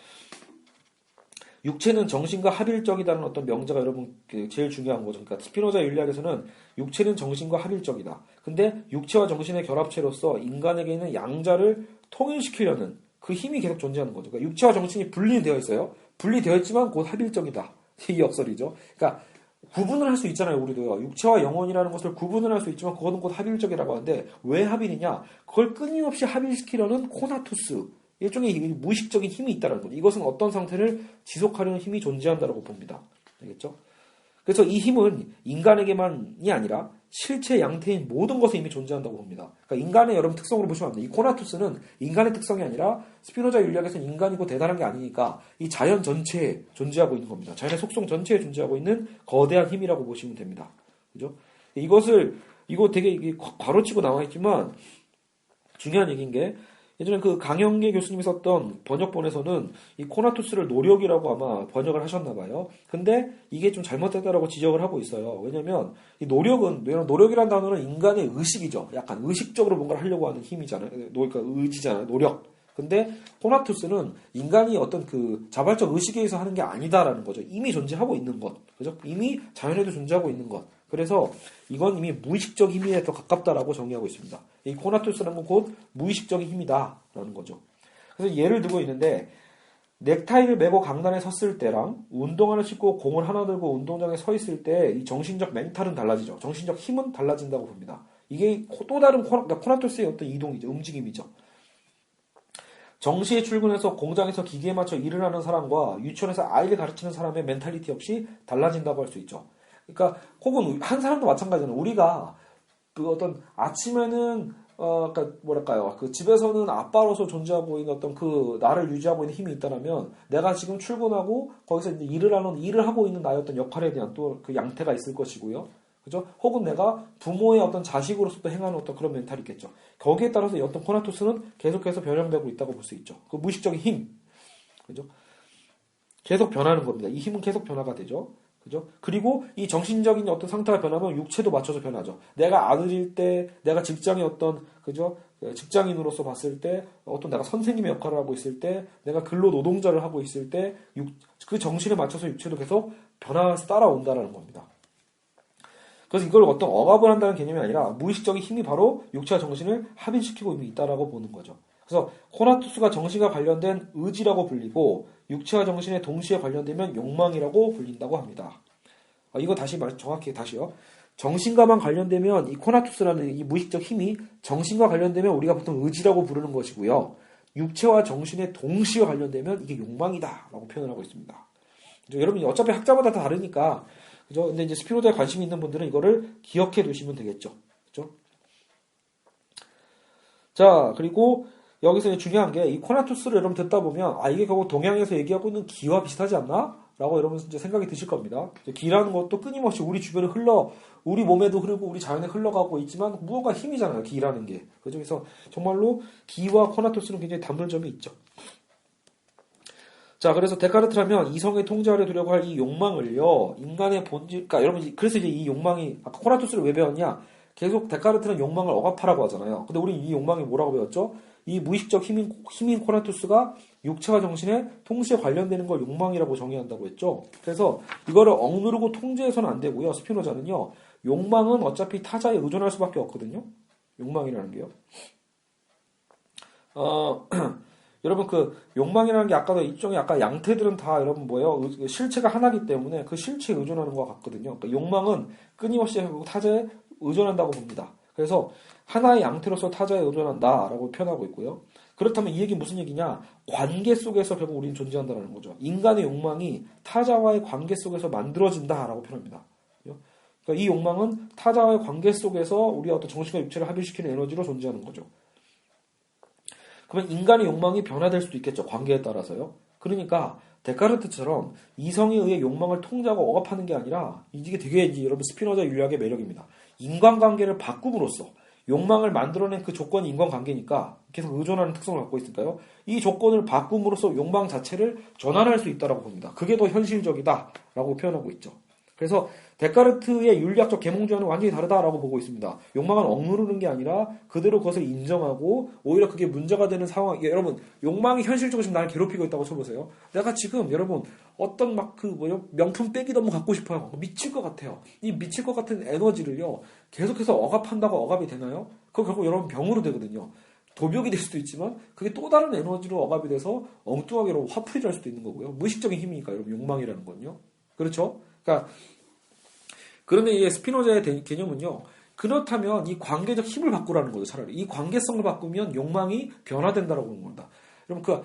육체는 정신과 합일적이다는 어떤 명제가 여러분 제일 중요한 거죠. 그러니까 스피노자 윤리학에서는 육체는 정신과 합일적이다. 근데 육체와 정신의 결합체로서 인간에게는 양자를 통일시키려는 그 힘이 계속 존재하는 거죠. 그러니까 육체와 정신이 분리되어 있어요. 분리되어 있지만 곧 합일적이다. 이 역설이죠. 그러니까 구분을 할 수 있잖아요. 우리도요. 육체와 영혼이라는 것을 구분을 할 수 있지만 그거는 곧 합일적이라고 하는데 왜 합일이냐? 그걸 끊임없이 합일시키려는 코나투스. 일종의 무의식적인 힘이 있다는 거죠. 이것은 어떤 상태를 지속하려는 힘이 존재한다고 봅니다. 알겠죠? 그래서 이 힘은 인간에게만이 아니라 실체 양태인 모든 것에 이미 존재한다고 봅니다. 그러니까 인간의 여러분 특성으로 보시면 안 돼요. 이 코나투스는 인간의 특성이 아니라 스피노자 윤리학에서는 인간이고 대단한 게 아니니까 이 자연 전체에 존재하고 있는 겁니다. 자연의 속성 전체에 존재하고 있는 거대한 힘이라고 보시면 됩니다. 그죠? 이거 되게 괄호치고 나와 있지만 중요한 얘기인 게 예전에 그 강영계 교수님이 썼던 번역본에서는 이 코나투스를 노력이라고 아마 번역을 하셨나 봐요. 근데 이게 좀 잘못됐다라고 지적을 하고 있어요. 왜냐면 이 노력이라는 단어는 인간의 의식이죠. 약간 의식적으로 뭔가를 하려고 하는 힘이잖아요. 그러니까 의지잖아요. 노력. 근데 코나투스는 인간이 어떤 그 자발적 의식에 의해서 하는 게 아니다라는 거죠. 이미 존재하고 있는 것. 그죠? 이미 자연에도 존재하고 있는 것. 그래서 이건 이미 무의식적 힘에 더 가깝다라고 정의하고 있습니다. 이 코나투스라는 건 곧 무의식적인 힘이다라는 거죠. 그래서 예를 들고 있는데 넥타이를 매고 강단에 섰을 때랑 운동화를 신고 공을 하나 들고 운동장에 서 있을 때 이 정신적 멘탈은 달라지죠. 정신적 힘은 달라진다고 봅니다. 이게 또 다른 코나투스의 어떤 이동이죠. 움직임이죠. 정시에 출근해서 공장에서 기계에 맞춰 일을 하는 사람과 유치원에서 아이를 가르치는 사람의 멘탈리티 역시 달라진다고 할 수 있죠. 그러니까 혹은 한 사람도 마찬가지잖아요. 우리가 그 어떤 아침에는 그러니까 뭐랄까요? 그 집에서는 아빠로서 존재하고 있는 어떤 그 나를 유지하고 있는 힘이 있다면 내가 지금 출근하고 거기서 이제 일을 하고 있는 나의 어떤 역할에 대한 또 그 양태가 있을 것이고요. 그죠? 혹은 내가 부모의 어떤 자식으로서 또 행하는 어떤 그런 멘탈이 있겠죠. 거기에 따라서 이 어떤 코나투스는 계속해서 변형되고 있다고 볼 수 있죠. 그 무의식적인 힘. 그죠? 계속 변하는 겁니다. 이 힘은 계속 변화가 되죠. 그죠? 그리고 이 정신적인 어떤 상태가 변하면 육체도 맞춰서 변하죠. 내가 아들일 때, 내가 직장의 어떤, 그죠? 직장인으로서 봤을 때, 어떤 내가 선생님의 역할을 하고 있을 때, 내가 근로 노동자를 하고 있을 때, 그 정신에 맞춰서 육체도 계속 변화해서 따라온다는 겁니다. 그래서 이걸 어떤 억압을 한다는 개념이 아니라 무의식적인 힘이 바로 육체와 정신을 합일시키고 이미 있다라고 보는 거죠. 그래서 코나투스가 정신과 관련된 의지라고 불리고 육체와 정신에 동시에 관련되면 욕망이라고 불린다고 합니다. 이거 정확히 다시요. 정신과만 관련되면 이 코나투스라는 이 무의식적 힘이 정신과 관련되면 우리가 보통 의지라고 부르는 것이고요. 육체와 정신에 동시에 관련되면 이게 욕망이다라고 표현하고 있습니다. 여러분 어차피 학자마다 다 다르니까 그죠? 근데 이제 스피노자에 관심이 있는 분들은 이거를 기억해 두시면 되겠죠. 그죠? 자, 그리고 여기서 중요한 게 이 코나투스를 여러분 듣다 보면 이게 결국 동양에서 얘기하고 있는 기와 비슷하지 않나? 라고 여러분 이제 생각이 드실 겁니다. 기라는 것도 끊임없이 우리 주변에 우리 몸에도 흐르고 우리 자연에 흘러가고 있지만 무언가 힘이잖아요. 기라는 게. 그래서 정말로 기와 코나투스는 굉장히 닮은 점이 있죠. 자, 그래서 데카르트라면 이성의 통제하려 두려고 할 이 욕망을요, 인간의 본질, 그러니까 여러분, 그래서 이제 이 욕망이, 아까 코나투스를 왜 배웠냐? 계속 데카르트는 욕망을 억압하라고 하잖아요. 근데 우리 이 욕망이 뭐라고 배웠죠? 이 무의식적 힘인 코나투스가 육체와 정신에 동시에 관련되는 걸 욕망이라고 정의한다고 했죠. 그래서 이거를 억누르고 통제해서는 안 되고요. 스피노자는요, 욕망은 어차피 타자에 의존할 수밖에 없거든요. 욕망이라는 게요. 여러분 그 욕망이라는 게 아까도 일종의 아까 양태들은 다 여러분 뭐예요? 실체가 하나이기 때문에 그 실체에 의존하는 것 같거든요. 그러니까 욕망은 끊임없이 타자에 의존한다고 봅니다. 그래서 하나의 양태로서 타자에 의존한다라고 표현하고 있고요. 그렇다면 이 얘기는 무슨 얘기냐? 관계 속에서 결국 우리는 존재한다는 거죠. 인간의 욕망이 타자와의 관계 속에서 만들어진다라고 표현합니다. 그러니까 이 욕망은 타자와의 관계 속에서 우리가 어떤 정신과 육체를 합일시키는 에너지로 존재하는 거죠. 그러면 인간의 욕망이 변화될 수도 있겠죠. 관계에 따라서요. 그러니까 데카르트처럼 이성에 의해 욕망을 통제하고 억압하는 게 아니라 이게 되게 여러분 스피노자 윤리학의 매력입니다. 인간관계를 바꿈으로써 욕망을 만들어낸 그 조건이 인간관계니까 계속 의존하는 특성을 갖고 있으니까요. 이 조건을 바꿈으로써 욕망 자체를 전환할 수 있다고 봅니다. 그게 더 현실적이다라고 표현하고 있죠. 그래서 데카르트의 윤리학적 계몽주와는 완전히 다르다라고 보고 있습니다. 욕망은 억누르는 게 아니라 그대로 그것을 인정하고 오히려 그게 문제가 되는 상황. 여러분 욕망이 현실적으로 지금 나를 괴롭히고 있다고 쳐보세요. 내가 지금 여러분 어떤 명품백이 너무 갖고 싶어요. 미칠 것 같아요. 이 미칠 것 같은 에너지를요 계속해서 억압한다고 억압이 되나요? 그거 결국 여러분 병으로 되거든요. 도벽이 될 수도 있지만 그게 또 다른 에너지로 억압이 돼서 엉뚱하게 여러분 화풀이 될 수도 있는 거고요. 무의식적인 힘이니까 여러분 욕망이라는 건요. 그렇죠? 그러니까 그런데 이 스피노자의 개념은요. 그렇다면 이 관계적 힘을 바꾸라는 거죠. 차라리 이 관계성을 바꾸면 욕망이 변화된다라고 보는 겁니다. 여러분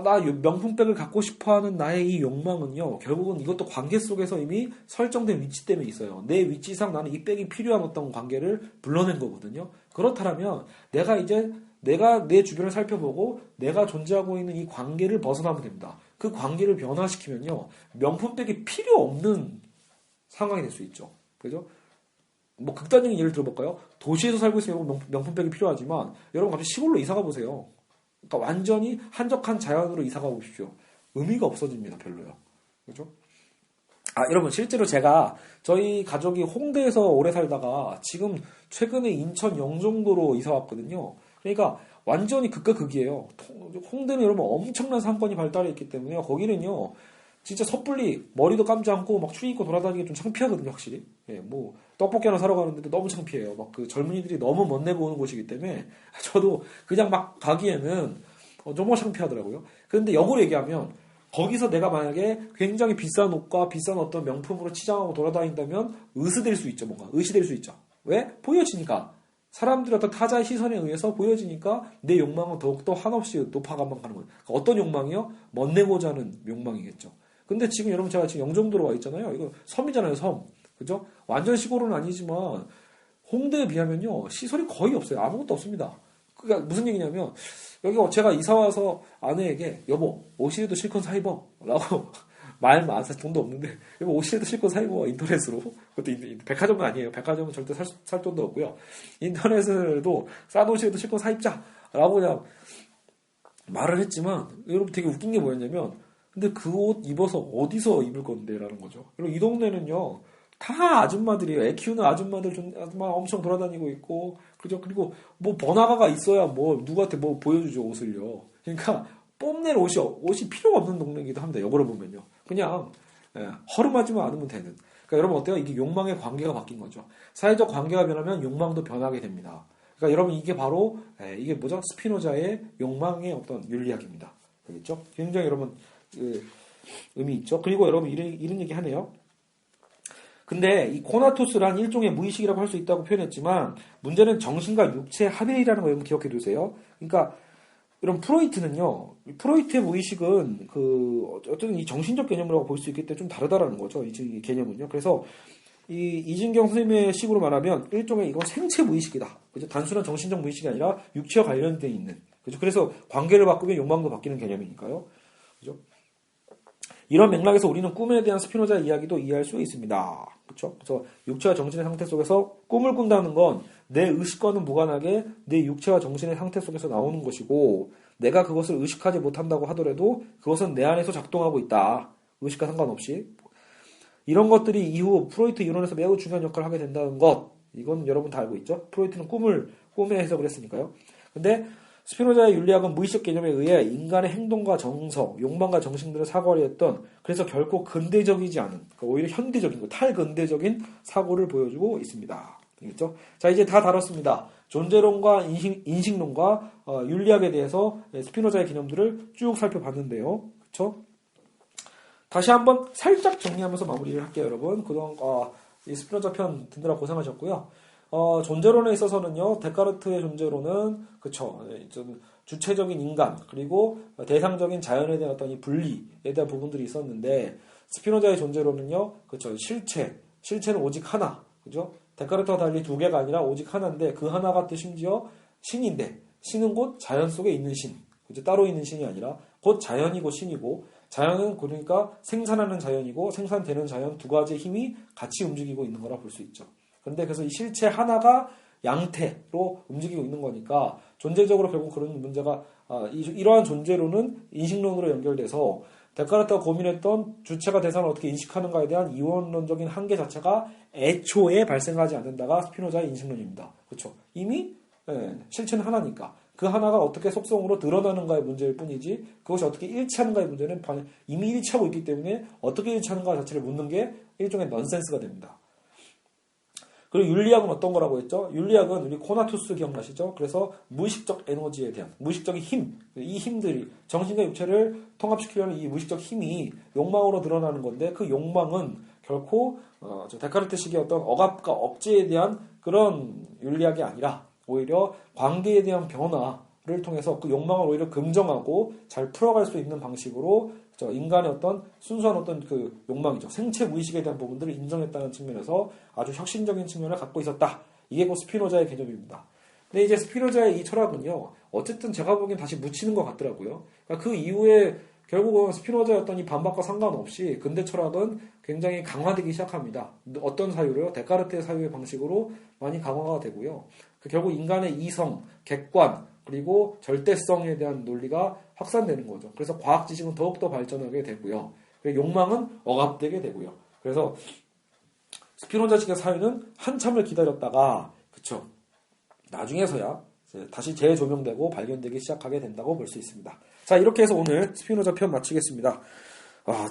나 명품백을 갖고 싶어하는 나의 이 욕망은요. 결국은 이것도 관계 속에서 이미 설정된 위치 때문에 있어요. 내 위치상 나는 이 백이 필요한 어떤 관계를 불러낸 거거든요. 그렇다면 내가 내 주변을 살펴보고 내가 존재하고 있는 이 관계를 벗어나면 됩니다. 그 관계를 변화시키면요. 명품백이 필요 없는 상황이 될 수 있죠. 그죠? 뭐 극단적인 예를 들어볼까요? 도시에서 살고 있으면 명품백이 필요하지만 여러분 갑자기 시골로 이사가 보세요. 그러니까 완전히 한적한 자연으로 이사가 보십시오. 의미가 없어집니다. 별로요. 그죠? 여러분 실제로 제가 저희 가족이 홍대에서 오래 살다가 지금 최근에 인천 영종도로 이사 왔거든요. 그러니까 완전히 극과 극이에요. 홍대는 여러분 엄청난 상권이 발달해 있기 때문에 거기는요. 진짜 섣불리 머리도 감지 않고 막 추리 입고 돌아다니기 좀 창피하거든요, 확실히. 예, 뭐 떡볶이 하나 사러 가는데도 너무 창피해요. 막 그 젊은이들이 너무 멋내고 오는 곳이기 때문에 저도 그냥 막 가기에는 정말 창피하더라고요. 그런데 역으로 얘기하면 거기서 내가 만약에 굉장히 비싼 옷과 비싼 어떤 명품으로 치장하고 돌아다닌다면 의스될 수 있죠, 뭔가 의시될 수 있죠. 왜? 보여지니까. 사람들의 어떤 타자의 시선에 의해서 보여지니까 내 욕망은 더욱더 한없이 높아가만 가는 거예요. 그러니까 어떤 욕망이요? 멋내고자 하는 욕망이겠죠. 근데 지금 여러분 제가 지금 영종도로 와 있잖아요. 이거 섬이잖아요, 섬. 그죠? 완전 시골은 아니지만 홍대에 비하면요. 시설이 거의 없어요. 아무것도 없습니다. 그러니까 무슨 얘기냐면 여기 제가 이사 와서 아내에게 여보 옷이라도 실컷 사 입어 라고 말만 안 사 돈도 없는데 여보 옷이라도 실컷 사 입어 인터넷으로. 그것도 백화점은 아니에요. 백화점은 절대 살 돈도 없고요. 인터넷으로도 싼 옷이라도 실컷 사 입자 라고 그냥 말을 했지만 여러분 되게 웃긴 게 뭐였냐면 근데 그 옷 입어서 어디서 입을 건데? 라는 거죠. 그리고 이 동네는요, 다 아줌마들이에요. 애 키우는 아줌마들 엄청 돌아다니고 있고, 그죠? 그리고 뭐 번화가가 있어야 뭐 누구한테 뭐 보여주죠, 옷을요. 그러니까 뽐낼 옷이 필요가 없는 동네이기도 합니다. 역으로 보면요. 그냥, 허름하지만 않으면 되는. 그러니까 여러분 어때요? 이게 욕망의 관계가 바뀐 거죠. 사회적 관계가 변하면 욕망도 변하게 됩니다. 그러니까 여러분 이게 바로, 이게 뭐죠? 스피노자의 욕망의 어떤 윤리학입니다. 알겠죠? 굉장히 여러분, 의미 있죠. 그리고 여러분 이런 얘기 하네요. 근데 이 코나토스란 일종의 무의식이라고 할 수 있다고 표현했지만 문제는 정신과 육체의 합일이라는 거 여러분 기억해 두세요. 그러니까 여러분 프로이트는요. 프로이트의 무의식은 어쨌든 이 정신적 개념이라고 볼 수 있기 때문에 좀 다르다라는 거죠. 이 개념은요. 그래서 이진경 선생님의 식으로 말하면 일종의 이건 생체 무의식이다. 그죠? 단순한 정신적 무의식이 아니라 육체와 관련되어 있는. 그죠? 그래서 관계를 바꾸면 욕망도 바뀌는 개념이니까요. 그죠? 이런 맥락에서 우리는 꿈에 대한 스피노자의 이야기도 이해할 수 있습니다. 그렇죠? 그래서 육체와 정신의 상태 속에서 꿈을 꾼다는 건 내 의식과는 무관하게 내 육체와 정신의 상태 속에서 나오는 것이고 내가 그것을 의식하지 못한다고 하더라도 그것은 내 안에서 작동하고 있다. 의식과 상관없이. 이런 것들이 이후 프로이트 이론에서 매우 중요한 역할을 하게 된다는 것. 이건 여러분 다 알고 있죠? 프로이트는 꿈의 해석을 했으니까요. 근데 스피노자의 윤리학은 무의식 개념에 의해 인간의 행동과 정서, 욕망과 정신들을 사고하려 했던 그래서 결코 근대적이지 않은 그러니까 오히려 현대적인 탈근대적인 사고를 보여주고 있습니다. 알겠죠? 자 이제 다 다뤘습니다. 존재론과 인식론과 윤리학에 대해서 스피노자의 개념들을 쭉 살펴봤는데요. 그렇죠? 다시 한번 살짝 정리하면서 마무리를 할게요, 여러분. 그동안 이 스피노자 편 듣느라 고생하셨고요. 존재론에 있어서는요, 데카르트의 존재론은, 그쵸, 좀 주체적인 인간, 그리고 대상적인 자연에 대한 어떤 이 분리에 대한 부분들이 있었는데, 스피노자의 존재론은요, 그쵸, 실체는 오직 하나, 그죠? 데카르트와 달리 두 개가 아니라 오직 하나인데, 그 하나가 또 심지어 신인데, 신은 곧 자연 속에 있는 신, 그죠? 따로 있는 신이 아니라, 곧 자연이고 신이고, 자연은 그러니까 생산하는 자연이고, 생산되는 자연 두 가지의 힘이 같이 움직이고 있는 거라 볼 수 있죠. 그런데 그래서 이 실체 하나가 양태로 움직이고 있는 거니까 존재적으로 결국 그런 문제가 이러한 존재론은 인식론으로 연결돼서 데카르트가 고민했던 주체가 대상을 어떻게 인식하는가에 대한 이원론적인 한계 자체가 애초에 발생하지 않는다가 스피노자의 인식론입니다. 그렇죠? 이미 실체는 하나니까 그 하나가 어떻게 속성으로 드러나는가의 문제일 뿐이지 그것이 어떻게 일치하는가의 문제는 이미 일치하고 있기 때문에 어떻게 일치하는가 자체를 묻는 게 일종의 넌센스가 됩니다. 그리고 윤리학은 어떤 거라고 했죠? 윤리학은 우리 코나투스 기억나시죠? 그래서 무의식적 에너지에 대한 무의식적인 힘, 이 힘들이 정신과 육체를 통합시키려는 이 무의식적 힘이 욕망으로 드러나는 건데 그 욕망은 결코 데카르트식의 어떤 억압과 억제에 대한 그런 윤리학이 아니라 오히려 관계에 대한 변화를 통해서 그 욕망을 오히려 긍정하고 잘 풀어갈 수 있는 방식으로 인간의 어떤 순수한 어떤 그 욕망이죠. 생체 무의식에 대한 부분들을 인정했다는 측면에서 아주 혁신적인 측면을 갖고 있었다. 이게 곧 스피노자의 개념입니다. 근데 이제 스피노자의 이 철학은요, 어쨌든 제가 보기엔 다시 묻히는 것 같더라고요. 그러니까 그 이후에 결국은 스피노자의 어떤 이 반박과 상관없이 근대 철학은 굉장히 강화되기 시작합니다. 어떤 사유로요? 데카르트의 사유의 방식으로 많이 강화가 되고요. 결국 인간의 이성, 객관, 그리고 절대성에 대한 논리가 확산되는 거죠. 그래서 과학 지식은 더욱더 발전하게 되고요. 욕망은 억압되게 되고요. 그래서 스피노자식의 사유는 한참을 기다렸다가 그쵸 나중에서야 다시 재조명되고 발견되기 시작하게 된다고 볼 수 있습니다. 자, 이렇게 해서 오늘 스피노자 편 마치겠습니다.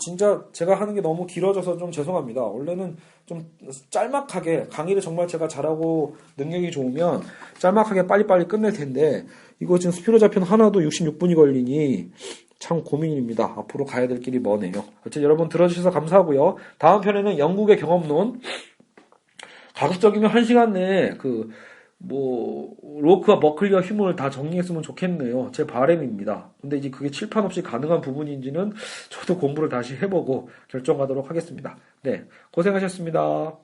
진짜 제가 하는 게 너무 길어져서 좀 죄송합니다. 원래는 좀 짤막하게 강의를 정말 제가 잘하고 능력이 좋으면 짤막하게 빨리빨리 끝낼 텐데 이거 지금 스피노자 편 하나도 66분이 걸리니 참 고민입니다. 앞으로 가야 될 길이 머네요. 어쨌든 여러분 들어주셔서 감사하고요. 다음 편에는 영국의 경험론 가급적이면 1시간 내에 로크와 버클리와 휴먼을 다 정리했으면 좋겠네요. 제 바람입니다. 근데 이제 그게 칠판 없이 가능한 부분인지는 저도 공부를 다시 해보고 결정하도록 하겠습니다. 네, 고생하셨습니다.